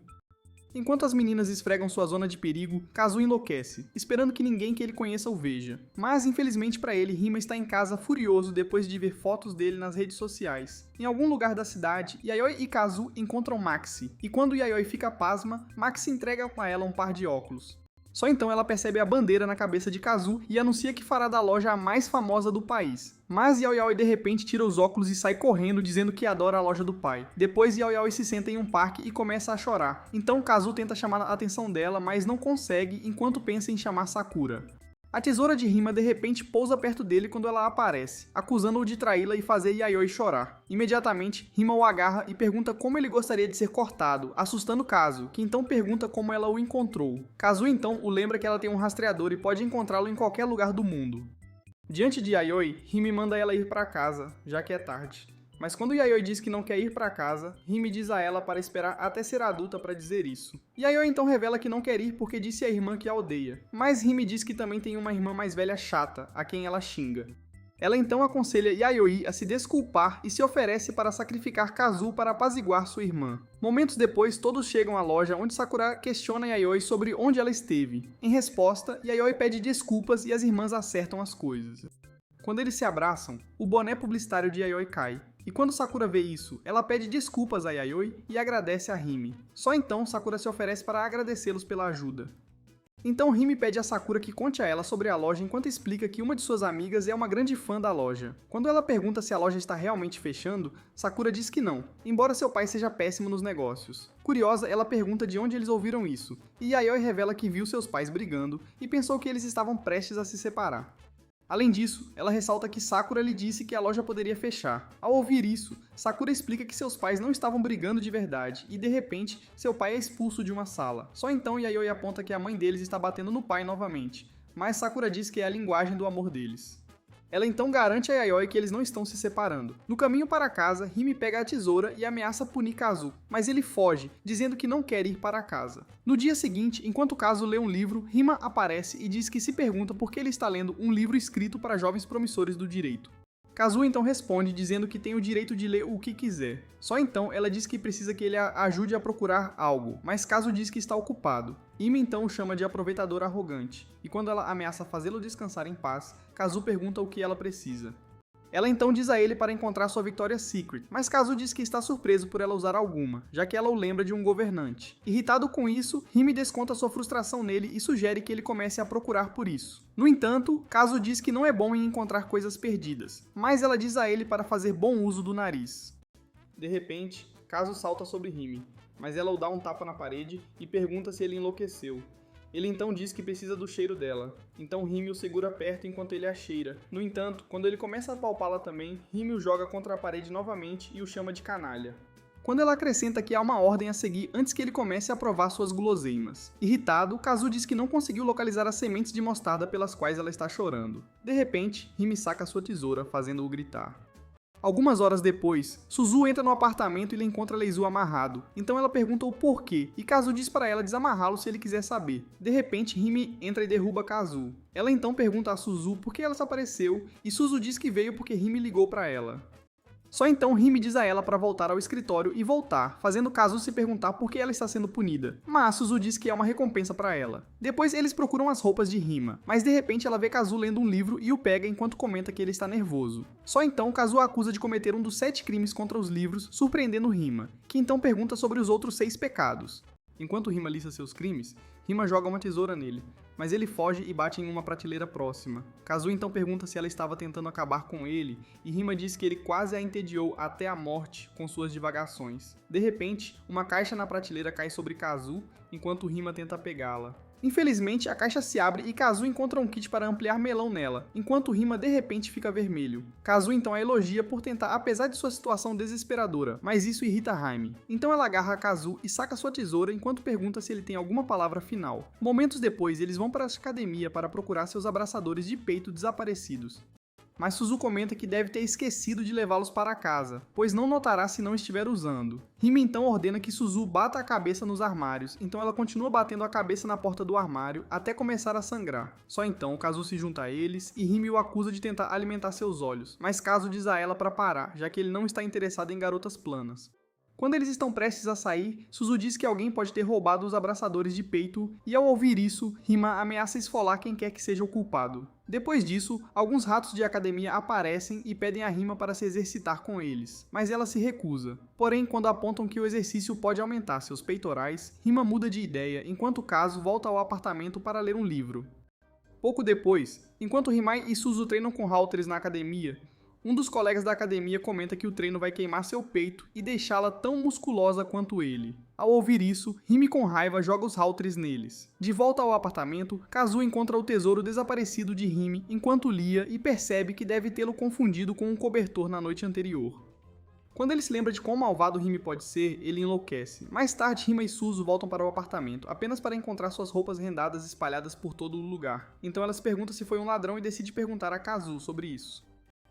Enquanto as meninas esfregam sua zona de perigo, Kazu enlouquece, esperando que ninguém que ele conheça o veja. Mas, infelizmente para ele, Rima está em casa furioso depois de ver fotos dele nas redes sociais. Em algum lugar da cidade, Yayoi e Kazu encontram Maxi, e quando Yayoi fica pasma, Maxi entrega a ela um par de óculos. Só então ela percebe a bandeira na cabeça de Kazu e anuncia que fará da loja a mais famosa do país. Mas Yaoyao de repente tira os óculos e sai correndo dizendo que adora a loja do pai. Depois Yaoyao se senta em um parque e começa a chorar. Então Kazu tenta chamar a atenção dela, mas não consegue enquanto pensa em chamar Sakura. A tesoura de Rima de repente pousa perto dele quando ela aparece, acusando-o de traí-la e fazer Yayoi chorar. Imediatamente, Rima o agarra e pergunta como ele gostaria de ser cortado, assustando Kazu, que então pergunta como ela o encontrou. Kazu então o lembra que ela tem um rastreador e pode encontrá-lo em qualquer lugar do mundo. Diante de Yayoi, Hime manda ela ir para casa, já que é tarde. Mas quando Yayoi diz que não quer ir para casa, Hime diz a ela para esperar até ser adulta para dizer isso. Yayoi então revela que não quer ir porque disse à irmã que a odeia. Mas Hime diz que também tem uma irmã mais velha chata, a quem ela xinga. Ela então aconselha Yayoi a se desculpar e se oferece para sacrificar Kazu para apaziguar sua irmã. Momentos depois, todos chegam à loja onde Sakura questiona Yayoi sobre onde ela esteve. Em resposta, Yayoi pede desculpas e as irmãs acertam as coisas. Quando eles se abraçam, o boné publicitário de Yayoi cai. E quando Sakura vê isso, ela pede desculpas a Yayoi e agradece a Hime. Só então Sakura se oferece para agradecê-los pela ajuda. Então Hime pede a Sakura que conte a ela sobre a loja enquanto explica que uma de suas amigas é uma grande fã da loja. Quando ela pergunta se a loja está realmente fechando, Sakura diz que não, embora seu pai seja péssimo nos negócios. Curiosa, ela pergunta de onde eles ouviram isso, e Yayoi revela que viu seus pais brigando e pensou que eles estavam prestes a se separar. Além disso, ela ressalta que Sakura lhe disse que a loja poderia fechar. Ao ouvir isso, Sakura explica que seus pais não estavam brigando de verdade e, de repente, seu pai é expulso de uma sala. Só então Yayoi aponta que a mãe deles está batendo no pai novamente, mas Sakura diz que é a linguagem do amor deles. Ela então garante a Yayoi que eles não estão se separando. No caminho para casa, Hime pega a tesoura e ameaça punir Kazu, mas ele foge, dizendo que não quer ir para casa. No dia seguinte, enquanto Kazu lê um livro, Rima aparece e diz que se pergunta por que ele está lendo um livro escrito para jovens promissores do direito. Kazu então responde dizendo que tem o direito de ler o que quiser. Só então ela diz que precisa que ele a ajude a procurar algo, mas Kazu diz que está ocupado. Ime então o chama de aproveitador arrogante, e quando ela ameaça fazê-lo descansar em paz, Kazu pergunta o que ela precisa. Ela então diz a ele para encontrar sua Victoria's Secret, mas Kazu diz que está surpreso por ela usar alguma, já que ela o lembra de um governante. Irritado com isso, Hime desconta sua frustração nele e sugere que ele comece a procurar por isso. No entanto, Kazu diz que não é bom em encontrar coisas perdidas, mas ela diz a ele para fazer bom uso do nariz. De repente, Kazu salta sobre Hime, mas ela o dá um tapa na parede e pergunta se ele enlouqueceu. Ele então diz que precisa do cheiro dela, então Hime o segura perto enquanto ele a cheira. No entanto, quando ele começa a palpá-la também, Hime o joga contra a parede novamente e o chama de canalha. Quando ela acrescenta que há uma ordem a seguir antes que ele comece a provar suas guloseimas. Irritado, Kazu diz que não conseguiu localizar as sementes de mostarda pelas quais ela está chorando. De repente, Hime saca sua tesoura, fazendo-o gritar. Algumas horas depois, Suzu entra no apartamento e ele encontra Leizu amarrado. Então ela pergunta o porquê, e Kazu diz para ela desamarrá-lo se ele quiser saber. De repente, Hime entra e derruba Kazu. Ela então pergunta a Suzu por que ela desapareceu, e Suzu diz que veio porque Hime ligou para ela. Só então Hime diz a ela para voltar ao escritório e voltar, fazendo Kazu se perguntar por que ela está sendo punida. Mas Suzu diz que é uma recompensa para ela. Depois eles procuram as roupas de Rima, mas de repente ela vê Kazu lendo um livro e o pega enquanto comenta que ele está nervoso. Só então Kazu a acusa de cometer um dos 7 crimes contra os livros, surpreendendo Rima, que então pergunta sobre os outros 6 pecados. Enquanto Rima lista seus crimes, Rima joga uma tesoura nele, mas ele foge e bate em uma prateleira próxima. Kazu então pergunta se ela estava tentando acabar com ele, e Rima diz que ele quase a entediou até a morte com suas divagações. De repente, uma caixa na prateleira cai sobre Kazu, enquanto Rima tenta pegá-la. Infelizmente, a caixa se abre e Kazu encontra um kit para ampliar melão nela, enquanto Rima de repente fica vermelho. Kazu então a elogia por tentar apesar de sua situação desesperadora, mas isso irrita Hime. Então ela agarra Kazu e saca sua tesoura enquanto pergunta se ele tem alguma palavra final. Momentos depois, eles vão para a academia para procurar seus abraçadores de peito desaparecidos. Mas Suzu comenta que deve ter esquecido de levá-los para casa, pois não notará se não estiver usando. Rima então ordena que Suzu bata a cabeça nos armários, então ela continua batendo a cabeça na porta do armário até começar a sangrar. Só então Kazu se junta a eles e Rima o acusa de tentar alimentar seus olhos, mas Kazu diz a ela para parar, já que ele não está interessado em garotas planas. Quando eles estão prestes a sair, Suzu diz que alguém pode ter roubado os abraçadores de peito e ao ouvir isso, Rima ameaça esfolar quem quer que seja o culpado. Depois disso, alguns ratos de academia aparecem e pedem a Rima para se exercitar com eles, mas ela se recusa. Porém, quando apontam que o exercício pode aumentar seus peitorais, Rima muda de ideia enquanto Kazu volta ao apartamento para ler um livro. Pouco depois, enquanto Rimai e Suzu treinam com halteres na academia, um dos colegas da academia comenta que o treino vai queimar seu peito e deixá-la tão musculosa quanto ele. Ao ouvir isso, Rime com raiva joga os halteres neles. De volta ao apartamento, Kazu encontra o tesouro desaparecido de Rime enquanto lia e percebe que deve tê-lo confundido com um cobertor na noite anterior. Quando ele se lembra de quão malvado Rime pode ser, ele enlouquece. Mais tarde, Rima e Suzu voltam para o apartamento, apenas para encontrar suas roupas rendadas espalhadas por todo o lugar. Então ela se pergunta se foi um ladrão e decide perguntar a Kazu sobre isso.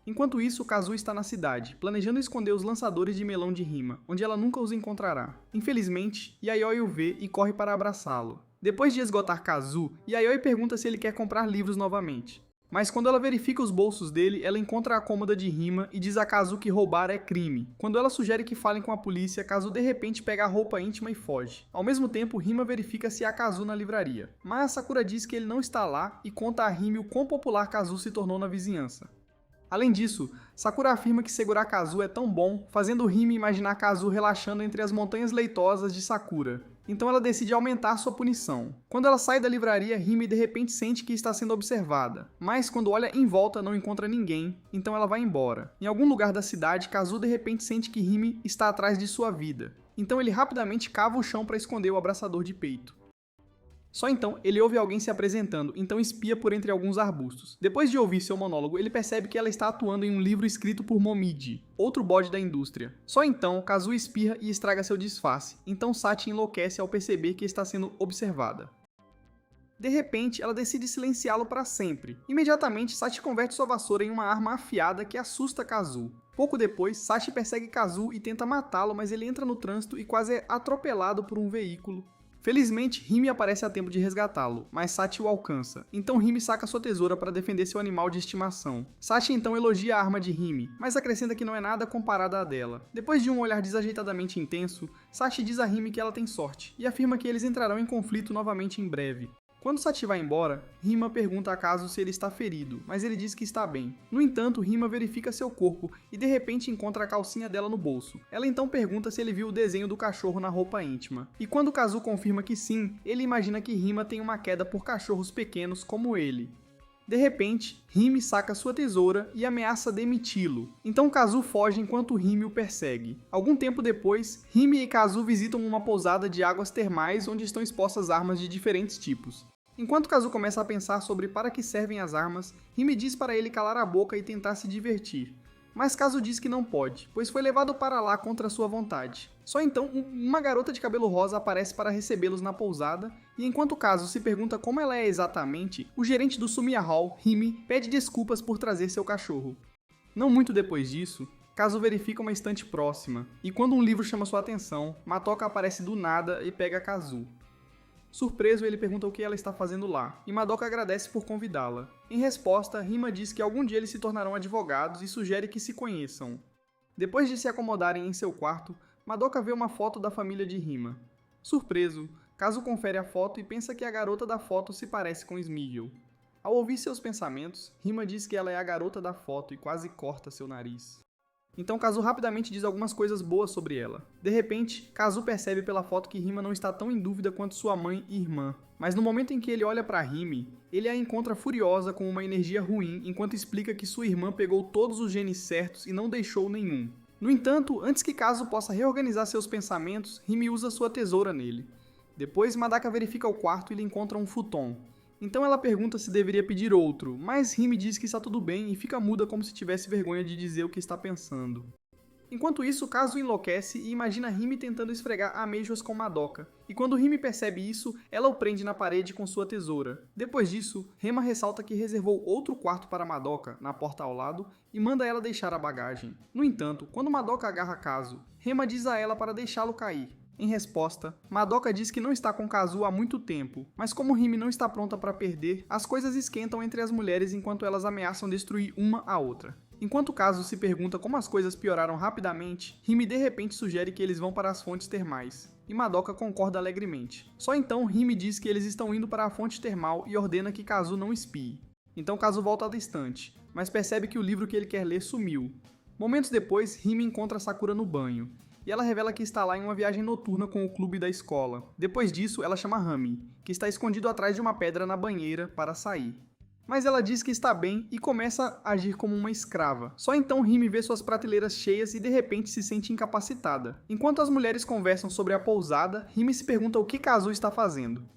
Enquanto isso, Kazu está na cidade, planejando esconder os lançadores de melão de Rima, onde ela nunca os encontrará. Infelizmente, Yayoi o vê e corre para abraçá-lo. Depois de esgotar Kazu, Yayoi pergunta se ele quer comprar livros novamente. Mas quando ela verifica os bolsos dele, ela encontra a cômoda de Rima e diz a Kazu que roubar é crime. Quando ela sugere que falem com a polícia, Kazu de repente pega a roupa íntima e foge. Ao mesmo tempo, Rima verifica se há Kazu na livraria. Mas Sakura diz que ele não está lá e conta a Rime o quão popular Kazu se tornou na vizinhança. Além disso, Sakura afirma que segurar Kazu é tão bom, fazendo Rime imaginar Kazu relaxando entre as montanhas leitosas de Sakura. Então ela decide aumentar sua punição. Quando ela sai da livraria, Rime de repente sente que está sendo observada, mas quando olha em volta não encontra ninguém, então ela vai embora. Em algum lugar da cidade, Kazu de repente sente que Rime está atrás de sua vida. Então ele rapidamente cava o chão para esconder o abraçador de peito. Só então, ele ouve alguém se apresentando, então espia por entre alguns arbustos. Depois de ouvir seu monólogo, ele percebe que ela está atuando em um livro escrito por Momiji, outro bode da indústria. Só então, Kazu espirra e estraga seu disfarce, então Sachi enlouquece ao perceber que está sendo observada. De repente, ela decide silenciá-lo para sempre. Imediatamente, Sachi converte sua vassoura em uma arma afiada que assusta Kazu. Pouco depois, Sachi persegue Kazu e tenta matá-lo, mas ele entra no trânsito e quase é atropelado por um veículo. Felizmente, Rime aparece a tempo de resgatá-lo, mas Sachi o alcança. Então Rime saca sua tesoura para defender seu animal de estimação. Sachi então elogia a arma de Rime, mas acrescenta que não é nada comparada à dela. Depois de um olhar desajeitadamente intenso, Sachi diz a Rime que ela tem sorte, e afirma que eles entrarão em conflito novamente em breve. Quando Sachi vai embora, Rima pergunta a Kazu se ele está ferido, mas ele diz que está bem. No entanto, Rima verifica seu corpo e de repente encontra a calcinha dela no bolso. Ela então pergunta se ele viu o desenho do cachorro na roupa íntima. E quando Kazu confirma que sim, ele imagina que Rima tem uma queda por cachorros pequenos como ele. De repente, Rime saca sua tesoura e ameaça demiti-lo. Então Kazu foge enquanto Rime o persegue. Algum tempo depois, Rime e Kazu visitam uma pousada de águas termais onde estão expostas armas de diferentes tipos. Enquanto Kazu começa a pensar sobre para que servem as armas, Rime diz para ele calar a boca e tentar se divertir. Mas Kazu diz que não pode, pois foi levado para lá contra sua vontade. Só então, uma garota de cabelo rosa aparece para recebê-los na pousada, e enquanto Kazu se pergunta como ela é exatamente, o gerente do Sumiya Hall, Rime, pede desculpas por trazer seu cachorro. Não muito depois disso, Kazu verifica uma estante próxima, e quando um livro chama sua atenção, Madoka aparece do nada e pega Kazu. Surpreso, ele pergunta o que ela está fazendo lá, e Madoka agradece por convidá-la. Em resposta, Rima diz que algum dia eles se tornarão advogados e sugere que se conheçam. Depois de se acomodarem em seu quarto, Madoka vê uma foto da família de Rima. Surpreso, Kazu confere a foto e pensa que a garota da foto se parece com Smeagol. Ao ouvir seus pensamentos, Rima diz que ela é a garota da foto e quase corta seu nariz. Então Kazu rapidamente diz algumas coisas boas sobre ela. De repente, Kazu percebe pela foto que Rima não está tão em dúvida quanto sua mãe e irmã. Mas no momento em que ele olha para Rime, ele a encontra furiosa com uma energia ruim enquanto explica que sua irmã pegou todos os genes certos e não deixou nenhum. No entanto, antes que Kazu possa reorganizar seus pensamentos, Rime usa sua tesoura nele. Depois, Madoka verifica o quarto e ele encontra um futon. Então ela pergunta se deveria pedir outro, mas Rime diz que está tudo bem e fica muda como se tivesse vergonha de dizer o que está pensando. Enquanto isso, Kazu enlouquece e imagina Rime tentando esfregar amêijoas com Madoka, e quando Rime percebe isso, ela o prende na parede com sua tesoura. Depois disso, Rema ressalta que reservou outro quarto para Madoka, na porta ao lado, e manda ela deixar a bagagem. No entanto, quando Madoka agarra Kazu, Rema diz a ela para deixá-lo cair. Em resposta, Madoka diz que não está com Kazu há muito tempo, mas como Rime não está pronta para perder, as coisas esquentam entre as mulheres enquanto elas ameaçam destruir uma a outra. Enquanto Kazu se pergunta como as coisas pioraram rapidamente, Rime de repente sugere que eles vão para as fontes termais, e Madoka concorda alegremente. Só então Rime diz que eles estão indo para a fonte termal e ordena que Kazu não espie. Então Kazu volta à estante, mas percebe que o livro que ele quer ler sumiu. Momentos depois, Rime encontra Sakura no banho, e ela revela que está lá em uma viagem noturna com o clube da escola. Depois disso, ela chama Rami, que está escondido atrás de uma pedra na banheira, para sair. Mas ela diz que está bem e começa a agir como uma escrava. Só então Rime vê suas prateleiras cheias e de repente se sente incapacitada. Enquanto as mulheres conversam sobre a pousada, Rime se pergunta o que Kazu está fazendo.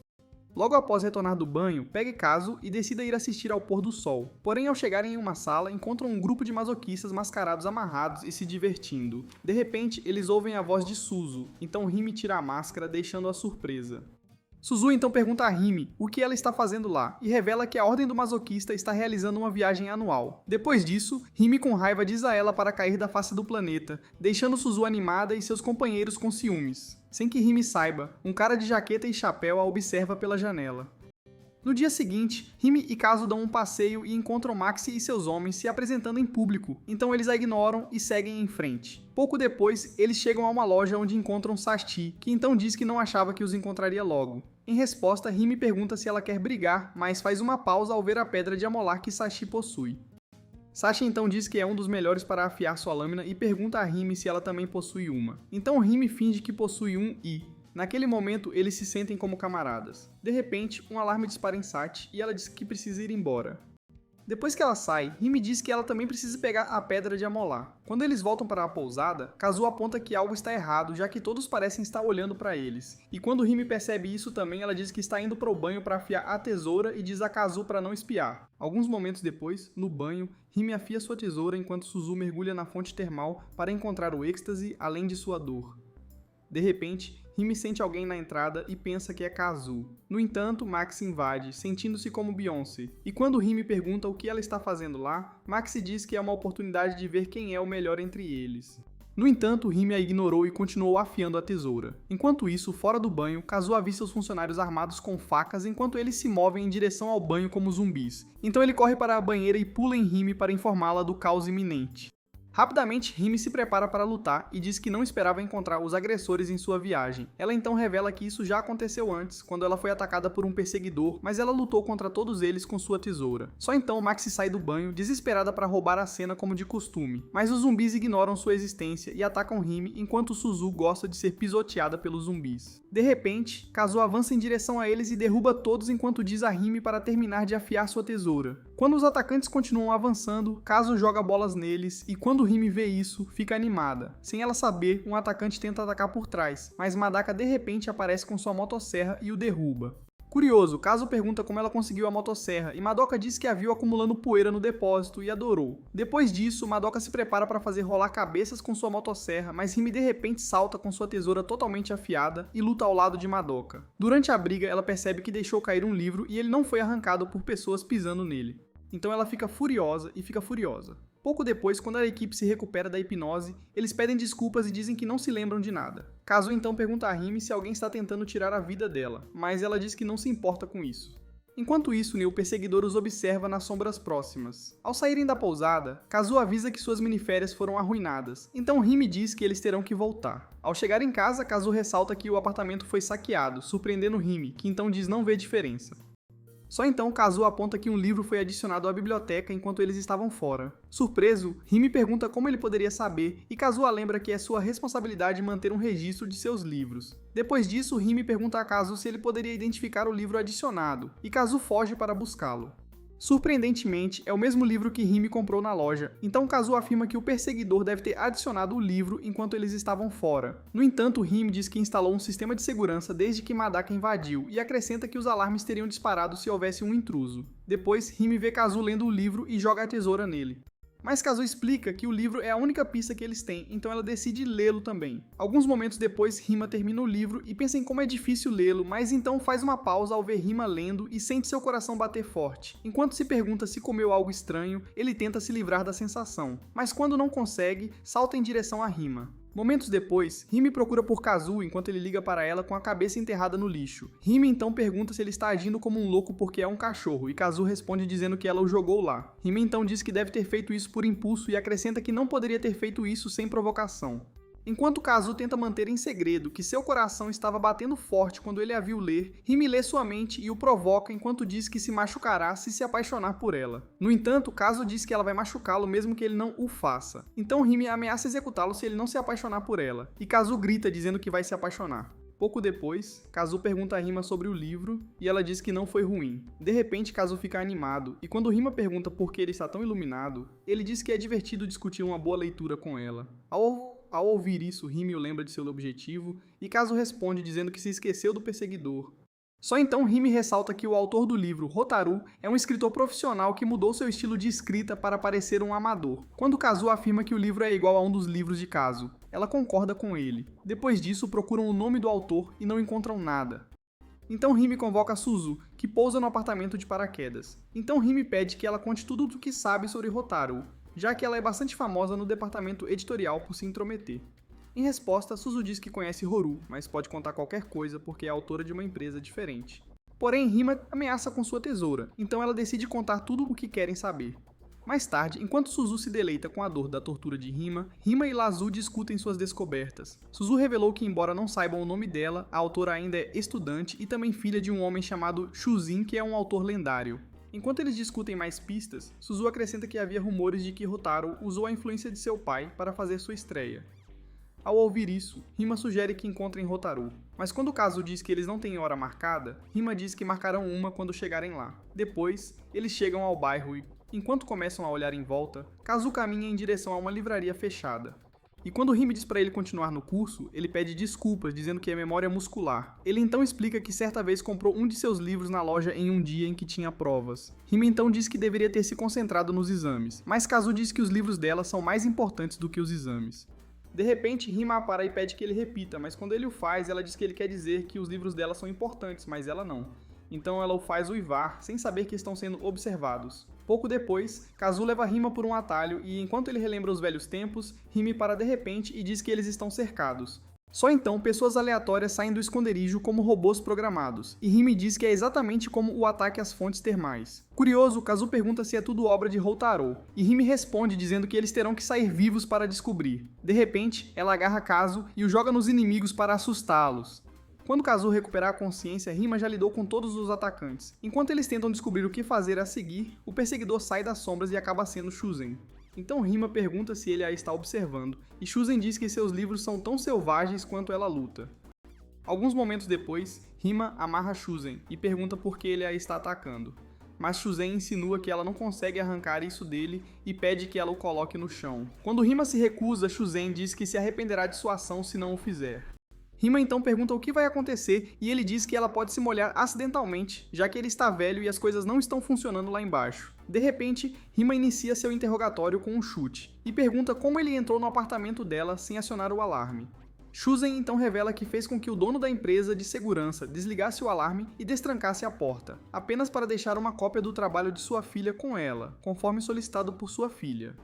Logo após retornar do banho, pega Kazu e decida ir assistir ao pôr do sol. Porém, ao chegarem em uma sala, encontram um grupo de masoquistas mascarados amarrados e se divertindo. De repente, eles ouvem a voz de Suzu, então Rime tira a máscara, deixando-a surpresa. Suzu então pergunta a Rime o que ela está fazendo lá, e revela que a Ordem do Masoquista está realizando uma viagem anual. Depois disso, Rime com raiva diz a ela para cair da face do planeta, deixando Suzu animada e seus companheiros com ciúmes. Sem que Rime saiba, um cara de jaqueta e chapéu a observa pela janela. No dia seguinte, Rime e Kazu dão um passeio e encontram Maxi e seus homens se apresentando em público, então eles a ignoram e seguem em frente. Pouco depois, eles chegam a uma loja onde encontram Sashi, que então diz que não achava que os encontraria logo. Em resposta, Rime pergunta se ela quer brigar, mas faz uma pausa ao ver a pedra de amolar que Sashi possui. Sashi então diz que é um dos melhores para afiar sua lâmina e pergunta a Rime se ela também possui uma. Então Rime finge que possui um e... Naquele momento, eles se sentem como camaradas. De repente, um alarme dispara em Sachi e ela diz que precisa ir embora. Depois que ela sai, Rime diz que ela também precisa pegar a pedra de amolar. Quando eles voltam para a pousada, Kazu aponta que algo está errado, já que todos parecem estar olhando para eles. E quando Rime percebe isso também, ela diz que está indo para o banho para afiar a tesoura e diz a Kazu para não espiar. Alguns momentos depois, no banho, Rime afia sua tesoura enquanto Suzu mergulha na fonte termal para encontrar o êxtase além de sua dor. De repente, Rime sente alguém na entrada e pensa que é Kazu. No entanto, Maxi invade, sentindo-se como Beyoncé. E quando Rime pergunta o que ela está fazendo lá, Maxi diz que é uma oportunidade de ver quem é o melhor entre eles. No entanto, Rime a ignorou e continuou afiando a tesoura. Enquanto isso, fora do banho, Kazu avista os funcionários armados com facas enquanto eles se movem em direção ao banho como zumbis. Então ele corre para a banheira e pula em Rime para informá-la do caos iminente. Rapidamente, Rime se prepara para lutar e diz que não esperava encontrar os agressores em sua viagem. Ela então revela que isso já aconteceu antes, quando ela foi atacada por um perseguidor, mas ela lutou contra todos eles com sua tesoura. Só então Maxi sai do banho, desesperada para roubar a cena como de costume, mas os zumbis ignoram sua existência e atacam Rime enquanto Suzu gosta de ser pisoteada pelos zumbis. De repente, Kazu avança em direção a eles e derruba todos enquanto diz a Rime para terminar de afiar sua tesoura. Quando os atacantes continuam avançando, Kazu joga bolas neles e quando Rime vê isso, fica animada. Sem ela saber, um atacante tenta atacar por trás, mas Madaka de repente aparece com sua motosserra e o derruba. Curioso, Kazu pergunta como ela conseguiu a motosserra e Madoka diz que a viu acumulando poeira no depósito e adorou. Depois disso, Madoka se prepara para fazer rolar cabeças com sua motosserra, mas Rime de repente salta com sua tesoura totalmente afiada e luta ao lado de Madoka. Durante a briga, ela percebe que deixou cair um livro e ele não foi arrancado por pessoas pisando nele. Então ela fica furiosa e fica furiosa. Pouco depois, quando a equipe se recupera da hipnose, eles pedem desculpas e dizem que não se lembram de nada. Kazu então pergunta a Rime se alguém está tentando tirar a vida dela, mas ela diz que não se importa com isso. Enquanto isso, o perseguidor os observa nas sombras próximas. Ao saírem da pousada, Kazu avisa que suas miniférias foram arruinadas, então Rime diz que eles terão que voltar. Ao chegar em casa, Kazu ressalta que o apartamento foi saqueado, surpreendendo Rime, que então diz não ver diferença. Só então Kazu aponta que um livro foi adicionado à biblioteca enquanto eles estavam fora. Surpreso, Rime pergunta como ele poderia saber e Kazu a lembra que é sua responsabilidade manter um registro de seus livros. Depois disso, Rime pergunta a Kazu se ele poderia identificar o livro adicionado, e Kazu foge para buscá-lo. Surpreendentemente, é o mesmo livro que Rime comprou na loja, então Kazu afirma que o perseguidor deve ter adicionado o livro enquanto eles estavam fora. No entanto, Rime diz que instalou um sistema de segurança desde que Madaka invadiu e acrescenta que os alarmes teriam disparado se houvesse um intruso. Depois, Rime vê Kazu lendo o livro e joga a tesoura nele. Mas Kazu explica que o livro é a única pista que eles têm, então ela decide lê-lo também. Alguns momentos depois, Rima termina o livro e pensa em como é difícil lê-lo, mas então faz uma pausa ao ver Rima lendo e sente seu coração bater forte. Enquanto se pergunta se comeu algo estranho, ele tenta se livrar da sensação, mas quando não consegue, salta em direção a Rima. Momentos depois, Rime procura por Kazu enquanto ele liga para ela com a cabeça enterrada no lixo. Rime então pergunta se ele está agindo como um louco porque é um cachorro, e Kazu responde dizendo que ela o jogou lá. Rime então diz que deve ter feito isso por impulso e acrescenta que não poderia ter feito isso sem provocação. Enquanto Kazu tenta manter em segredo que seu coração estava batendo forte quando ele a viu ler, Rime lê sua mente e o provoca enquanto diz que se machucará se apaixonar por ela. No entanto, Kazu diz que ela vai machucá-lo mesmo que ele não o faça. Então Rime ameaça executá-lo se ele não se apaixonar por ela, e Kazu grita dizendo que vai se apaixonar. Pouco depois, Kazu pergunta a Rima sobre o livro e ela diz que não foi ruim. De repente, Kazu fica animado e quando Rima pergunta por que ele está tão iluminado, ele diz que é divertido discutir uma boa leitura com ela. Ao ouvir isso, Rime o lembra de seu objetivo e Kazu responde dizendo que se esqueceu do perseguidor. Só então Rime ressalta que o autor do livro, Hotaru, é um escritor profissional que mudou seu estilo de escrita para parecer um amador. Quando Kazu afirma que o livro é igual a um dos livros de Kazu, ela concorda com ele. Depois disso, procuram o nome do autor e não encontram nada. Então Rime convoca Suzu, que pousa no apartamento de paraquedas. Então Rime pede que ela conte tudo o que sabe sobre Hotaru, já que ela é bastante famosa no departamento editorial por se intrometer. Em resposta, Suzu diz que conhece Horu, mas pode contar qualquer coisa porque é autora de uma empresa diferente. Porém, Rima ameaça com sua tesoura, então ela decide contar tudo o que querem saber. Mais tarde, enquanto Suzu se deleita com a dor da tortura de Rima, Rima e Lazu discutem suas descobertas. Suzu revelou que, embora não saibam o nome dela, a autora ainda é estudante e também filha de um homem chamado Shuzin, que é um autor lendário. Enquanto eles discutem mais pistas, Suzu acrescenta que havia rumores de que Hotaru usou a influência de seu pai para fazer sua estreia. Ao ouvir isso, Rima sugere que encontrem Hotaru, mas quando Kazu diz que eles não têm hora marcada, Rima diz que marcarão uma quando chegarem lá. Depois, eles chegam ao bairro e, enquanto começam a olhar em volta, Kazu caminha em direção a uma livraria fechada. E quando Rima diz para ele continuar no curso, ele pede desculpas, dizendo que é memória muscular. Ele então explica que certa vez comprou um de seus livros na loja em um dia em que tinha provas. Rima então diz que deveria ter se concentrado nos exames, mas Kazu diz que os livros dela são mais importantes do que os exames. De repente, Rima para e pede que ele repita, mas quando ele o faz, ela diz que ele quer dizer que os livros dela são importantes, mas ela não. Então ela o faz uivar, sem saber que estão sendo observados. Pouco depois, Kazu leva Rima por um atalho e, enquanto ele relembra os velhos tempos, Rime para de repente e diz que eles estão cercados. Só então, pessoas aleatórias saem do esconderijo como robôs programados, e Rime diz que é exatamente como o ataque às fontes termais. Curioso, Kazu pergunta se é tudo obra de Hotaru, e Rime responde dizendo que eles terão que sair vivos para descobrir. De repente, ela agarra Kazu e o joga nos inimigos para assustá-los. Quando Kazu recuperar a consciência, Rima já lidou com todos os atacantes. Enquanto eles tentam descobrir o que fazer a seguir, o perseguidor sai das sombras e acaba sendo Shuzen. Então Rima pergunta se ele a está observando, e Shuzen diz que seus livros são tão selvagens quanto ela luta. Alguns momentos depois, Rima amarra Shuzen e pergunta por que ele a está atacando. Mas Shuzen insinua que ela não consegue arrancar isso dele e pede que ela o coloque no chão. Quando Rima se recusa, Shuzen diz que se arrependerá de sua ação se não o fizer. Rima então pergunta o que vai acontecer e ele diz que ela pode se molhar acidentalmente, já que ele está velho e as coisas não estão funcionando lá embaixo. De repente, Rima inicia seu interrogatório com um chute e pergunta como ele entrou no apartamento dela sem acionar o alarme. Shuzen então revela que fez com que o dono da empresa de segurança desligasse o alarme e destrancasse a porta, apenas para deixar uma cópia do trabalho de sua filha com ela, conforme solicitado por sua filha.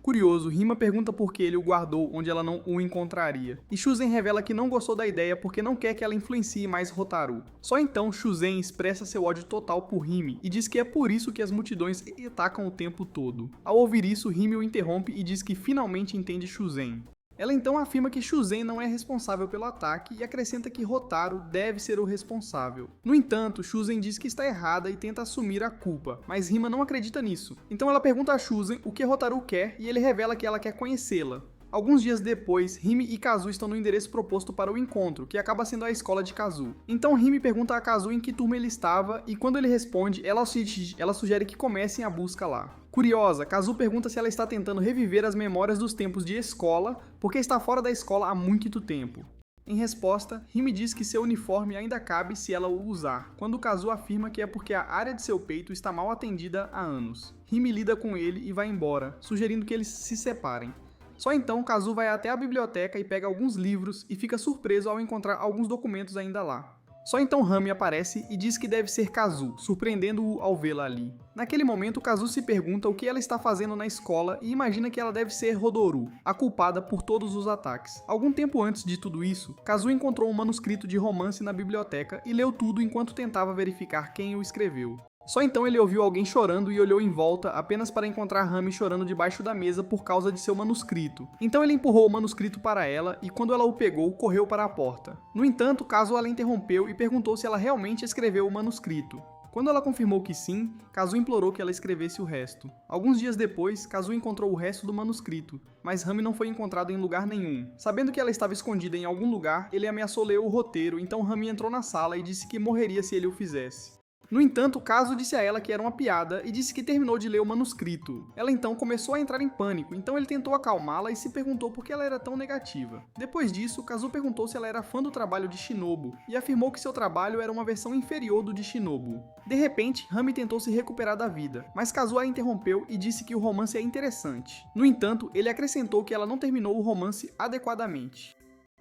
Curioso, Rima pergunta por que ele o guardou onde ela não o encontraria, e Shuzen revela que não gostou da ideia porque não quer que ela influencie mais Hotaru. Só então Shuzen expressa seu ódio total por Rime e diz que é por isso que as multidões atacam o tempo todo. Ao ouvir isso, Rime o interrompe e diz que finalmente entende Shuzen. Ela então afirma que Shuzen não é responsável pelo ataque e acrescenta que Hotaru deve ser o responsável. No entanto, Shuzen diz que está errada e tenta assumir a culpa, mas Rima não acredita nisso. Então ela pergunta a Shuzen o que Hotaru quer e ele revela que ela quer conhecê-la. Alguns dias depois, Rime e Kazu estão no endereço proposto para o encontro, que acaba sendo a escola de Kazu. Então Rime pergunta a Kazu em que turma ele estava, e quando ele responde, ela sugere que comecem a busca lá. Curiosa, Kazu pergunta se ela está tentando reviver as memórias dos tempos de escola, porque está fora da escola há muito tempo. Em resposta, Rime diz que seu uniforme ainda cabe se ela o usar, quando Kazu afirma que é porque a área de seu peito está mal atendida há anos. Rime lida com ele e vai embora, sugerindo que eles se separem. Só então Kazu vai até a biblioteca e pega alguns livros e fica surpreso ao encontrar alguns documentos ainda lá. Só então Rami aparece e diz que deve ser Kazu, surpreendendo-o ao vê-la ali. Naquele momento, Kazu se pergunta o que ela está fazendo na escola e imagina que ela deve ser Hodoru, a culpada por todos os ataques. Algum tempo antes de tudo isso, Kazu encontrou um manuscrito de romance na biblioteca e leu tudo enquanto tentava verificar quem o escreveu. Só então ele ouviu alguém chorando e olhou em volta apenas para encontrar Rami chorando debaixo da mesa por causa de seu manuscrito. Então ele empurrou o manuscrito para ela e quando ela o pegou, correu para a porta. No entanto, Kazu ela interrompeu e perguntou se ela realmente escreveu o manuscrito. Quando ela confirmou que sim, Kazu implorou que ela escrevesse o resto. Alguns dias depois, Kazu encontrou o resto do manuscrito, mas Rami não foi encontrado em lugar nenhum. Sabendo que ela estava escondida em algum lugar, ele ameaçou ler o roteiro, então Rami entrou na sala e disse que morreria se ele o fizesse. No entanto, Kazu disse a ela que era uma piada e disse que terminou de ler o manuscrito. Ela então começou a entrar em pânico, então ele tentou acalmá-la e se perguntou por que ela era tão negativa. Depois disso, Kazu perguntou se ela era fã do trabalho de Shinobu e afirmou que seu trabalho era uma versão inferior do de Shinobu. De repente, Rami tentou se recuperar da vida, mas Kazu a interrompeu e disse que o romance é interessante. No entanto, ele acrescentou que ela não terminou o romance adequadamente.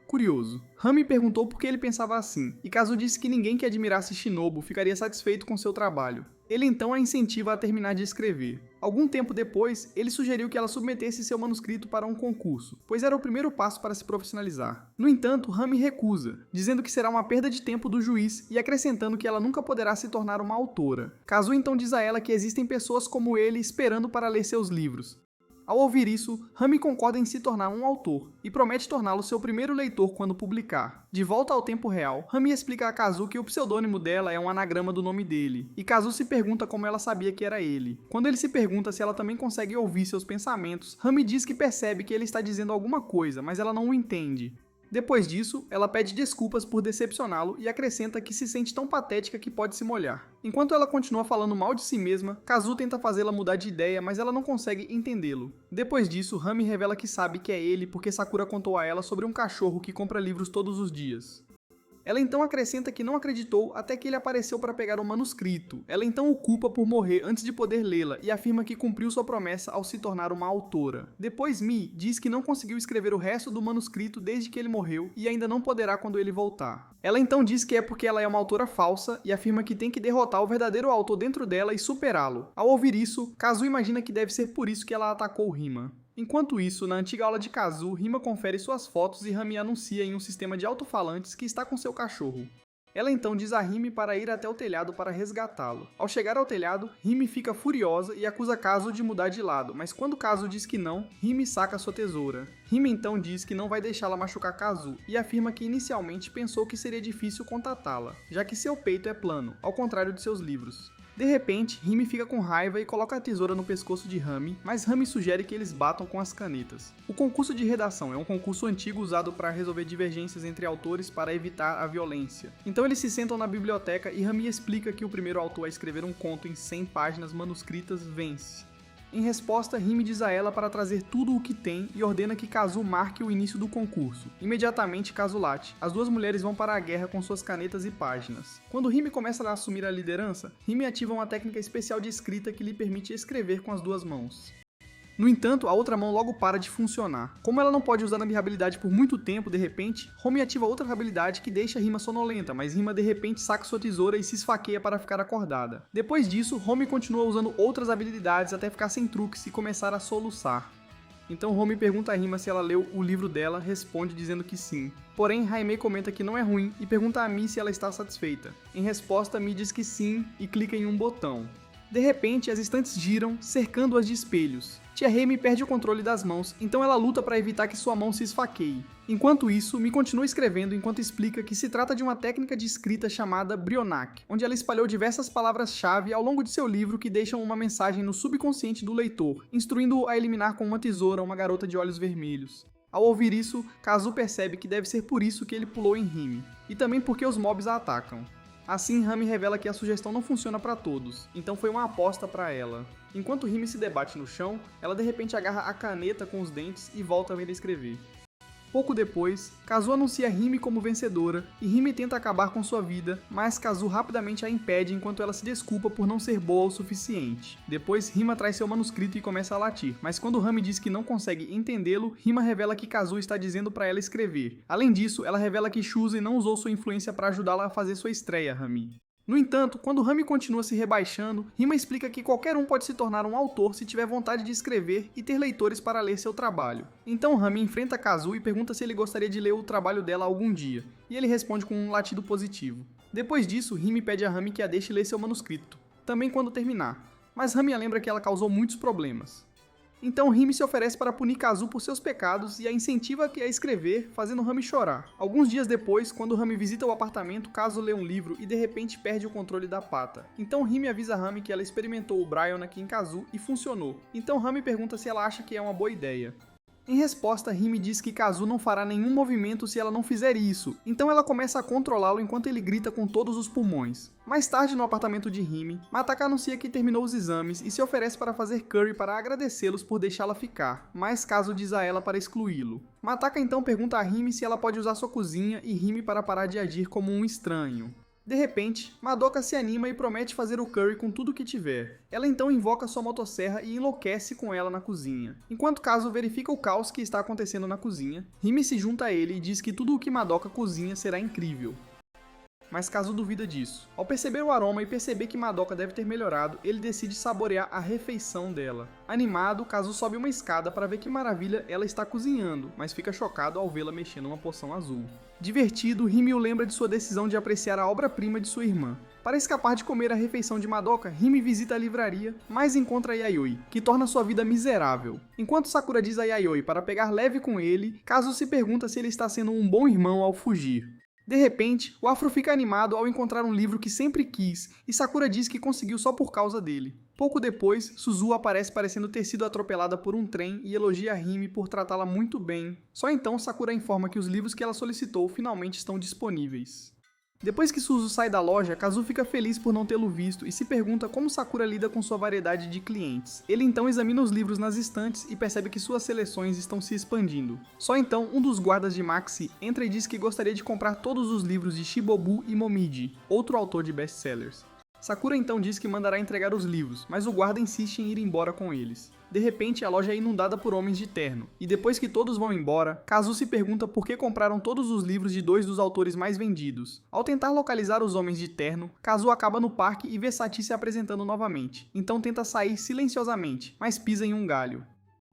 Curioso, Rami perguntou por que ele pensava assim, e Kazu disse que ninguém que admirasse Shinobu ficaria satisfeito com seu trabalho. Ele então a incentiva a terminar de escrever. Algum tempo depois, ele sugeriu que ela submetesse seu manuscrito para um concurso, pois era o primeiro passo para se profissionalizar. No entanto, Rami recusa, dizendo que será uma perda de tempo do juiz e acrescentando que ela nunca poderá se tornar uma autora. Kazu então diz a ela que existem pessoas como ele esperando para ler seus livros. Ao ouvir isso, Rami concorda em se tornar um autor e promete torná-lo seu primeiro leitor quando publicar. De volta ao tempo real, Rami explica a Kazu que o pseudônimo dela é um anagrama do nome dele, e Kazu se pergunta como ela sabia que era ele. Quando ele se pergunta se ela também consegue ouvir seus pensamentos, Rami diz que percebe que ele está dizendo alguma coisa, mas ela não o entende. Depois disso, ela pede desculpas por decepcioná-lo e acrescenta que se sente tão patética que pode se molhar. Enquanto ela continua falando mal de si mesma, Kazu tenta fazê-la mudar de ideia, mas ela não consegue entendê-lo. Depois disso, Rami revela que sabe que é ele porque Sakura contou a ela sobre um cachorro que compra livros todos os dias. Ela então acrescenta que não acreditou até que ele apareceu para pegar o manuscrito. Ela então o culpa por morrer antes de poder lê-la e afirma que cumpriu sua promessa ao se tornar uma autora. Depois, Mi diz que não conseguiu escrever o resto do manuscrito desde que ele morreu e ainda não poderá quando ele voltar. Ela então diz que é porque ela é uma autora falsa e afirma que tem que derrotar o verdadeiro autor dentro dela e superá-lo. Ao ouvir isso, Kazu imagina que deve ser por isso que ela atacou Rima. Enquanto isso, na antiga aula de Kazu, Rima confere suas fotos e Rami anuncia em um sistema de alto-falantes que está com seu cachorro. Ela então diz a Rimi para ir até o telhado para resgatá-lo. Ao chegar ao telhado, Rimi fica furiosa e acusa Kazu de mudar de lado, mas quando Kazu diz que não, Rimi saca sua tesoura. Rimi então diz que não vai deixá-la machucar Kazu e afirma que inicialmente pensou que seria difícil contatá-la, já que seu peito é plano, ao contrário de seus livros. De repente, Rimi fica com raiva e coloca a tesoura no pescoço de Rami, mas Rami sugere que eles batam com as canetas. O concurso de redação é um concurso antigo usado para resolver divergências entre autores para evitar a violência. Então eles se sentam na biblioteca e Rami explica que o primeiro autor a escrever um conto em 100 páginas manuscritas vence. Em resposta, Rimi diz a ela para trazer tudo o que tem e ordena que Kazu marque o início do concurso. Imediatamente, Kazu late. As duas mulheres vão para a guerra com suas canetas e páginas. Quando Rimi começa a assumir a liderança, Rimi ativa uma técnica especial de escrita que lhe permite escrever com as duas mãos. No entanto, a outra mão logo para de funcionar. Como ela não pode usar a habilidade por muito tempo, de repente, Rami ativa outra habilidade que deixa Rima sonolenta, mas Rima de repente saca sua tesoura e se esfaqueia para ficar acordada. Depois disso, Rami continua usando outras habilidades até ficar sem truques e começar a soluçar. Então Rami pergunta a Rima se ela leu o livro dela, responde dizendo que sim. Porém, Jaime comenta que não é ruim e pergunta a Mi se ela está satisfeita. Em resposta, Mi diz que sim e clica em um botão. De repente, as estantes giram, cercando-as de espelhos. Tia Remy perde o controle das mãos, então ela luta para evitar que sua mão se esfaqueie. Enquanto isso, Mi continua escrevendo enquanto explica que se trata de uma técnica de escrita chamada Brionac, onde ela espalhou diversas palavras-chave ao longo de seu livro que deixam uma mensagem no subconsciente do leitor, instruindo-o a eliminar com uma tesoura uma garota de olhos vermelhos. Ao ouvir isso, Kazu percebe que deve ser por isso que ele pulou em Rimi, e também porque os mobs a atacam. Assim, Rami revela que a sugestão não funciona para todos, então foi uma aposta para ela. Enquanto Rimi se debate no chão, ela de repente agarra a caneta com os dentes e volta a ver escrever. Pouco depois, Kazu anuncia Rimi como vencedora e Rimi tenta acabar com sua vida, mas Kazu rapidamente a impede enquanto ela se desculpa por não ser boa o suficiente. Depois, Rima traz seu manuscrito e começa a latir, mas quando Rami diz que não consegue entendê-lo, Rima revela que Kazu está dizendo para ela escrever. Além disso, ela revela que Shuzi não usou sua influência para ajudá-la a fazer sua estreia, Rami. No entanto, quando Rami continua se rebaixando, Rima explica que qualquer um pode se tornar um autor se tiver vontade de escrever e ter leitores para ler seu trabalho. Então Rami enfrenta Kazu e pergunta se ele gostaria de ler o trabalho dela algum dia, e ele responde com um latido positivo. Depois disso, Rimi pede a Rami que a deixe ler seu manuscrito, também quando terminar, mas Rami a lembra que ela causou muitos problemas. Então Rimi se oferece para punir Kazu por seus pecados e a incentiva a escrever, fazendo Rami chorar. Alguns dias depois, quando Rami visita o apartamento, Kazu lê um livro e de repente perde o controle da pata. Então Rimi avisa Rami que ela experimentou o Brionac em Kazu e funcionou. Então Rami pergunta se ela acha que é uma boa ideia. Em resposta, Hime diz que Kazu não fará nenhum movimento se ela não fizer isso, então ela começa a controlá-lo enquanto ele grita com todos os pulmões. Mais tarde, no apartamento de Hime, Mataka anuncia que terminou os exames e se oferece para fazer curry para agradecê-los por deixá-la ficar, mas Kazu diz a ela para excluí-lo. Mataka então pergunta a Hime se ela pode usar sua cozinha e Hime para parar de agir como um estranho. De repente, Madoka se anima e promete fazer o curry com tudo que tiver. Ela então invoca sua motosserra e enlouquece com ela na cozinha. Enquanto Kazu verifica o caos que está acontecendo na cozinha, Hime se junta a ele e diz que tudo o que Madoka cozinha será incrível. Mas Kazu duvida disso. Ao perceber o aroma e perceber que Madoka deve ter melhorado, ele decide saborear a refeição dela. Animado, Kazu sobe uma escada para ver que maravilha ela está cozinhando, mas fica chocado ao vê-la mexendo uma poção azul. Divertido, Hime o lembra de sua decisão de apreciar a obra-prima de sua irmã. Para escapar de comer a refeição de Madoka, Hime visita a livraria, mas encontra Yayoi, que torna sua vida miserável. Enquanto Sakura diz a Yayoi para pegar leve com ele, Kazu se pergunta se ele está sendo um bom irmão ao fugir. De repente, o Afro fica animado ao encontrar um livro que sempre quis, e Sakura diz que conseguiu só por causa dele. Pouco depois, Suzuo aparece parecendo ter sido atropelada por um trem e elogia Hime por tratá-la muito bem. Só então Sakura informa que os livros que ela solicitou finalmente estão disponíveis. Depois que Suzuo sai da loja, Kazu fica feliz por não tê-lo visto e se pergunta como Sakura lida com sua variedade de clientes. Ele então examina os livros nas estantes e percebe que suas seleções estão se expandindo. Só então, um dos guardas de Maxi entra e diz que gostaria de comprar todos os livros de Shibobu e Momiji, outro autor de best-sellers. Sakura então diz que mandará entregar os livros, mas o guarda insiste em ir embora com eles. De repente, a loja é inundada por homens de terno, e depois que todos vão embora, Kazu se pergunta por que compraram todos os livros de dois dos autores mais vendidos. Ao tentar localizar os homens de terno, Kazu acaba no parque e vê Sachi se apresentando novamente, então tenta sair silenciosamente, mas pisa em um galho.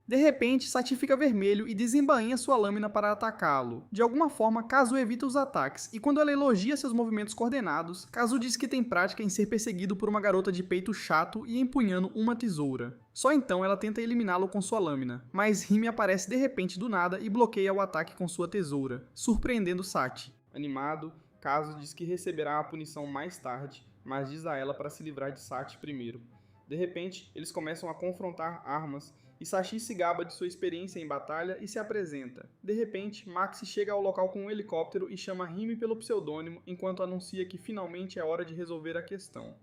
De repente, Sachi fica vermelho e desembainha sua lâmina para atacá-lo. De alguma forma, Kazu evita os ataques, e quando ela elogia seus movimentos coordenados, Kazu diz que tem prática em ser perseguido por uma garota de peito chato e empunhando uma tesoura. Só então ela tenta eliminá-lo com sua lâmina, mas Hime aparece de repente do nada e bloqueia o ataque com sua tesoura, surpreendendo Sachi. Animado, Kazu diz que receberá a punição mais tarde, mas diz a ela para se livrar de Sachi primeiro. De repente, eles começam a confrontar armas, e Sachi se gaba de sua experiência em batalha e se apresenta. De repente, Maxi chega ao local com um helicóptero e chama Hime pelo pseudônimo, enquanto anuncia que finalmente é hora de resolver a questão.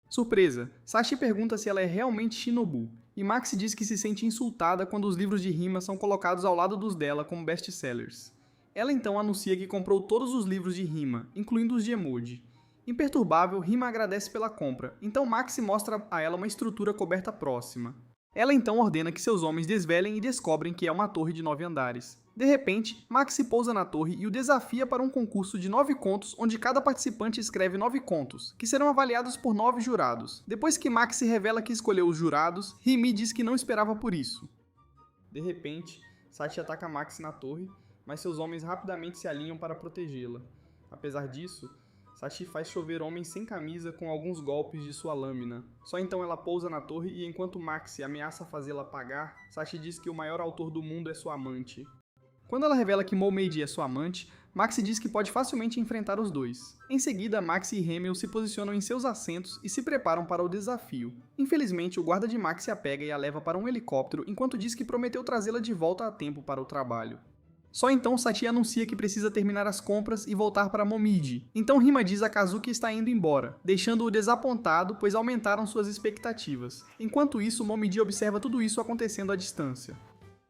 Surpresa! Sachi pergunta se ela é realmente Shinobu, e Maxi diz que se sente insultada quando os livros de rima são colocados ao lado dos dela como best-sellers. Ela então anuncia que comprou todos os livros de rima, incluindo os de emoji. Imperturbável, Rima agradece pela compra, então Maxi mostra a ela uma estrutura coberta próxima. Ela então ordena que seus homens desvelem e descobrem que é uma torre de 9 andares. De repente, Maxi pousa na torre e o desafia para um concurso de 9 contos, onde cada participante escreve 9 contos, que serão avaliados por 9 jurados. Depois que Maxi revela que escolheu os jurados, Rimi diz que não esperava por isso. De repente, Sachi ataca Maxi na torre, mas seus homens rapidamente se alinham para protegê-la. Apesar disso, Sachi faz chover homens sem camisa com alguns golpes de sua lâmina. Só então ela pousa na torre e enquanto Maxi ameaça fazê-la pagar, Sachi diz que o maior autor do mundo é sua amante. Quando ela revela que Momiji é sua amante, Maxi diz que pode facilmente enfrentar os dois. Em seguida, Maxi e Hemel se posicionam em seus assentos e se preparam para o desafio. Infelizmente, o guarda de Maxi a pega e a leva para um helicóptero enquanto diz que prometeu trazê-la de volta a tempo para o trabalho. Só então Sachi anuncia que precisa terminar as compras e voltar para Momiji. Então Rima diz a Kazu que está indo embora, deixando-o desapontado, pois aumentaram suas expectativas. Enquanto isso, Momiji observa tudo isso acontecendo à distância.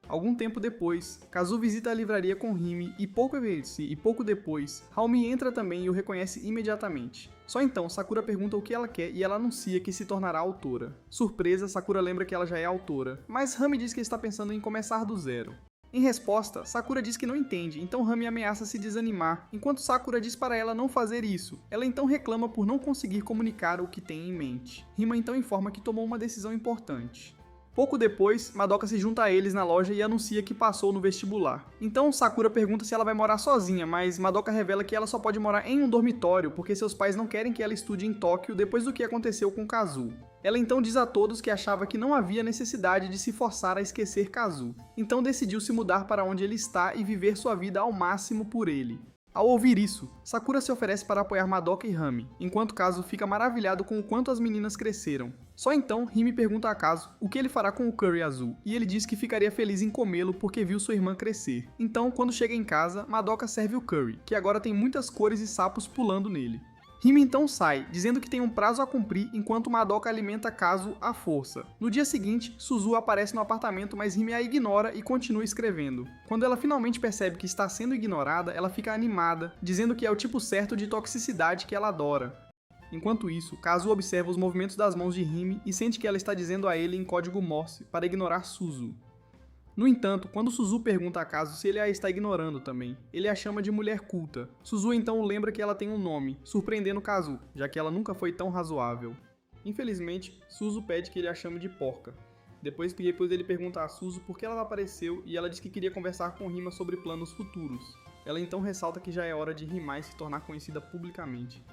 Algum tempo depois, Kazu visita a livraria com Hime e pouco depois, Haomi entra também e o reconhece imediatamente. Só então, Sakura pergunta o que ela quer e ela anuncia que se tornará autora. Surpresa, Sakura lembra que ela já é autora, mas Rami diz que está pensando em começar do zero. Em resposta, Sakura diz que não entende, então Rami ameaça se desanimar, enquanto Sakura diz para ela não fazer isso. Ela então reclama por não conseguir comunicar o que tem em mente. Rima então informa que tomou uma decisão importante. Pouco depois, Madoka se junta a eles na loja e anuncia que passou no vestibular. Então Sakura pergunta se ela vai morar sozinha, mas Madoka revela que ela só pode morar em um dormitório porque seus pais não querem que ela estude em Tóquio depois do que aconteceu com Kazu. Ela então diz a todos que achava que não havia necessidade de se forçar a esquecer Kazu. Então decidiu se mudar para onde ele está e viver sua vida ao máximo por ele. Ao ouvir isso, Sakura se oferece para apoiar Madoka e Rami, enquanto Kazu fica maravilhado com o quanto as meninas cresceram. Só então, Rime pergunta a Kazu o que ele fará com o Curry azul, e ele diz que ficaria feliz em comê-lo porque viu sua irmã crescer. Então, quando chega em casa, Madoka serve o Curry, que agora tem muitas cores e sapos pulando nele. Rime então sai, dizendo que tem um prazo a cumprir enquanto Madoka alimenta Kazu à força. No dia seguinte, Suzu aparece no apartamento, mas Rime a ignora e continua escrevendo. Quando ela finalmente percebe que está sendo ignorada, ela fica animada, dizendo que é o tipo certo de toxicidade que ela adora. Enquanto isso, Kazu observa os movimentos das mãos de Rime e sente que ela está dizendo a ele em código Morse para ignorar Suzu. No entanto, quando Suzu pergunta a Kazu se ele a está ignorando também, ele a chama de mulher culta. Suzu então lembra que ela tem um nome, surpreendendo Kazu, já que ela nunca foi tão razoável. Infelizmente, Suzu pede que ele a chame de porca. Depois ele pergunta a Suzu por que ela apareceu e ela diz que queria conversar com Rima sobre planos futuros. Ela então ressalta que já é hora de Rimai se tornar conhecida publicamente.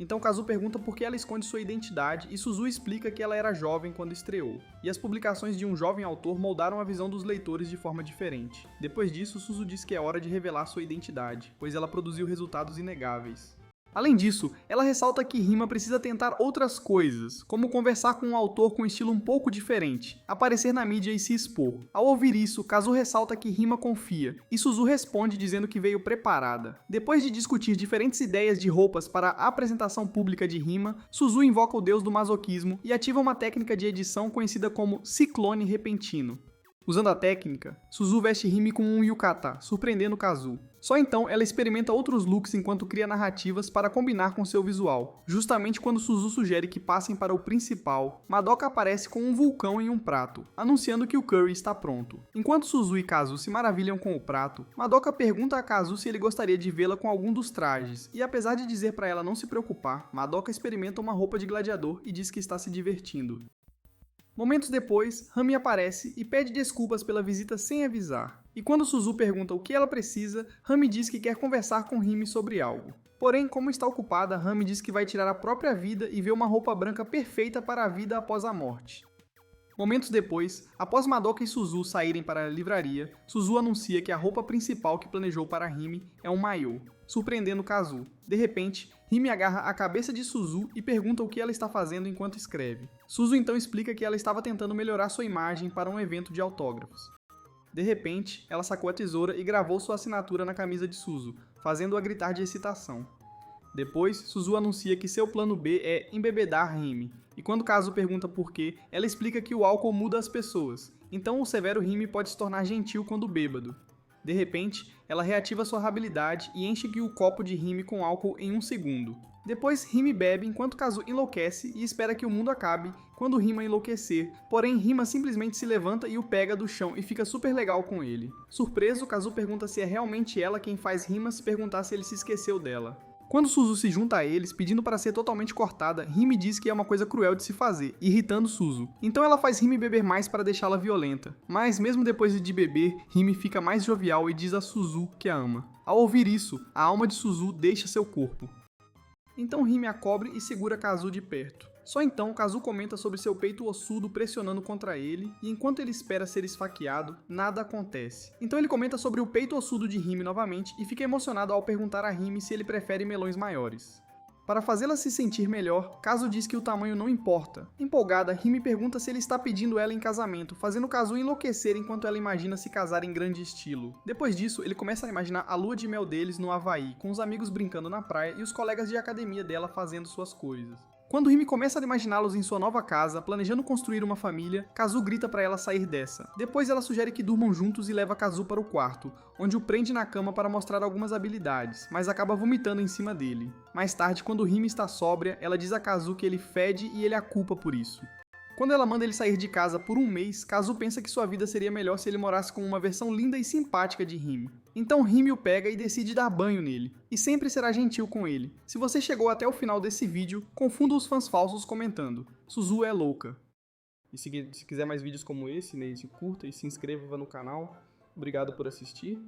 Então Kazu pergunta por que ela esconde sua identidade e Suzu explica que ela era jovem quando estreou, e as publicações de um jovem autor moldaram a visão dos leitores de forma diferente. Depois disso, Suzu diz que é hora de revelar sua identidade, pois ela produziu resultados inegáveis. Além disso, ela ressalta que Rima precisa tentar outras coisas, como conversar com um autor com um estilo um pouco diferente, aparecer na mídia e se expor. Ao ouvir isso, Kazu ressalta que Rima confia, e Suzu responde dizendo que veio preparada. Depois de discutir diferentes ideias de roupas para a apresentação pública de Rima, Suzu invoca o deus do masoquismo e ativa uma técnica de edição conhecida como ciclone repentino. Usando a técnica, Suzu veste Rime com um yukata, surpreendendo Kazu. Só então ela experimenta outros looks enquanto cria narrativas para combinar com seu visual. Justamente quando Suzu sugere que passem para o principal, Madoka aparece com um vulcão em um prato, anunciando que o curry está pronto. Enquanto Suzu e Kazu se maravilham com o prato, Madoka pergunta a Kazu se ele gostaria de vê-la com algum dos trajes, e apesar de dizer para ela não se preocupar, Madoka experimenta uma roupa de gladiador e diz que está se divertindo. Momentos depois, Rami aparece e pede desculpas pela visita sem avisar. E quando Suzu pergunta o que ela precisa, Rami diz que quer conversar com Rime sobre algo. Porém, como está ocupada, Rami diz que vai tirar a própria vida e vê uma roupa branca perfeita para a vida após a morte. Momentos depois, após Madoka e Suzu saírem para a livraria, Suzu anuncia que a roupa principal que planejou para Rime é um maiô, surpreendendo Kazu. De repente, Rime agarra a cabeça de Suzu e pergunta o que ela está fazendo enquanto escreve. Suzu então explica que ela estava tentando melhorar sua imagem para um evento de autógrafos. De repente, ela sacou a tesoura e gravou sua assinatura na camisa de Suzu, fazendo-a gritar de excitação. Depois, Suzu anuncia que seu plano B é embebedar Rime, e quando Kazu pergunta por quê, ela explica que o álcool muda as pessoas, então o severo Rime pode se tornar gentil quando bêbado. De repente, ela reativa sua habilidade e enche o copo de Rime com álcool em 1 segundo. Depois, Rime bebe enquanto Kazu enlouquece e espera que o mundo acabe quando Rima enlouquecer, porém Rima simplesmente se levanta e o pega do chão e fica super legal com ele. Surpreso, Kazu pergunta se é realmente ela quem faz Rima se perguntar se ele se esqueceu dela. Quando Suzu se junta a eles, pedindo para ser totalmente cortada, Rime diz que é uma coisa cruel de se fazer, irritando Suzu. Então ela faz Rime beber mais para deixá-la violenta. Mas mesmo depois de beber, Rime fica mais jovial e diz a Suzu que a ama. Ao ouvir isso, a alma de Suzu deixa seu corpo. Então Rime a cobre e segura Kazu de perto. Só então Kazu comenta sobre seu peito ossudo pressionando contra ele, e enquanto ele espera ser esfaqueado, nada acontece. Então ele comenta sobre o peito ossudo de Rime novamente e fica emocionado ao perguntar a Rime se ele prefere melões maiores. Para fazê-la se sentir melhor, Kazu diz que o tamanho não importa. Empolgada, Rime pergunta se ele está pedindo ela em casamento, fazendo Kazu enlouquecer enquanto ela imagina se casar em grande estilo. Depois disso, ele começa a imaginar a lua de mel deles no Havaí, com os amigos brincando na praia e os colegas de academia dela fazendo suas coisas. Quando Rime começa a imaginá-los em sua nova casa, planejando construir uma família, Kazu grita para ela sair dessa. Depois ela sugere que durmam juntos e leva Kazu para o quarto, onde o prende na cama para mostrar algumas habilidades, mas acaba vomitando em cima dele. Mais tarde, quando Rime está sóbria, ela diz a Kazu que ele fede e ele a culpa por isso. Quando ela manda ele sair de casa por 1 mês, Kazu pensa que sua vida seria melhor se ele morasse com uma versão linda e simpática de Rime. Então Rime o pega e decide dar banho nele, e sempre será gentil com ele. Se você chegou até o final desse vídeo, confunda os fãs falsos comentando: Suzu é louca. E se quiser mais vídeos como esse, curta e se inscreva no canal. Obrigado por assistir.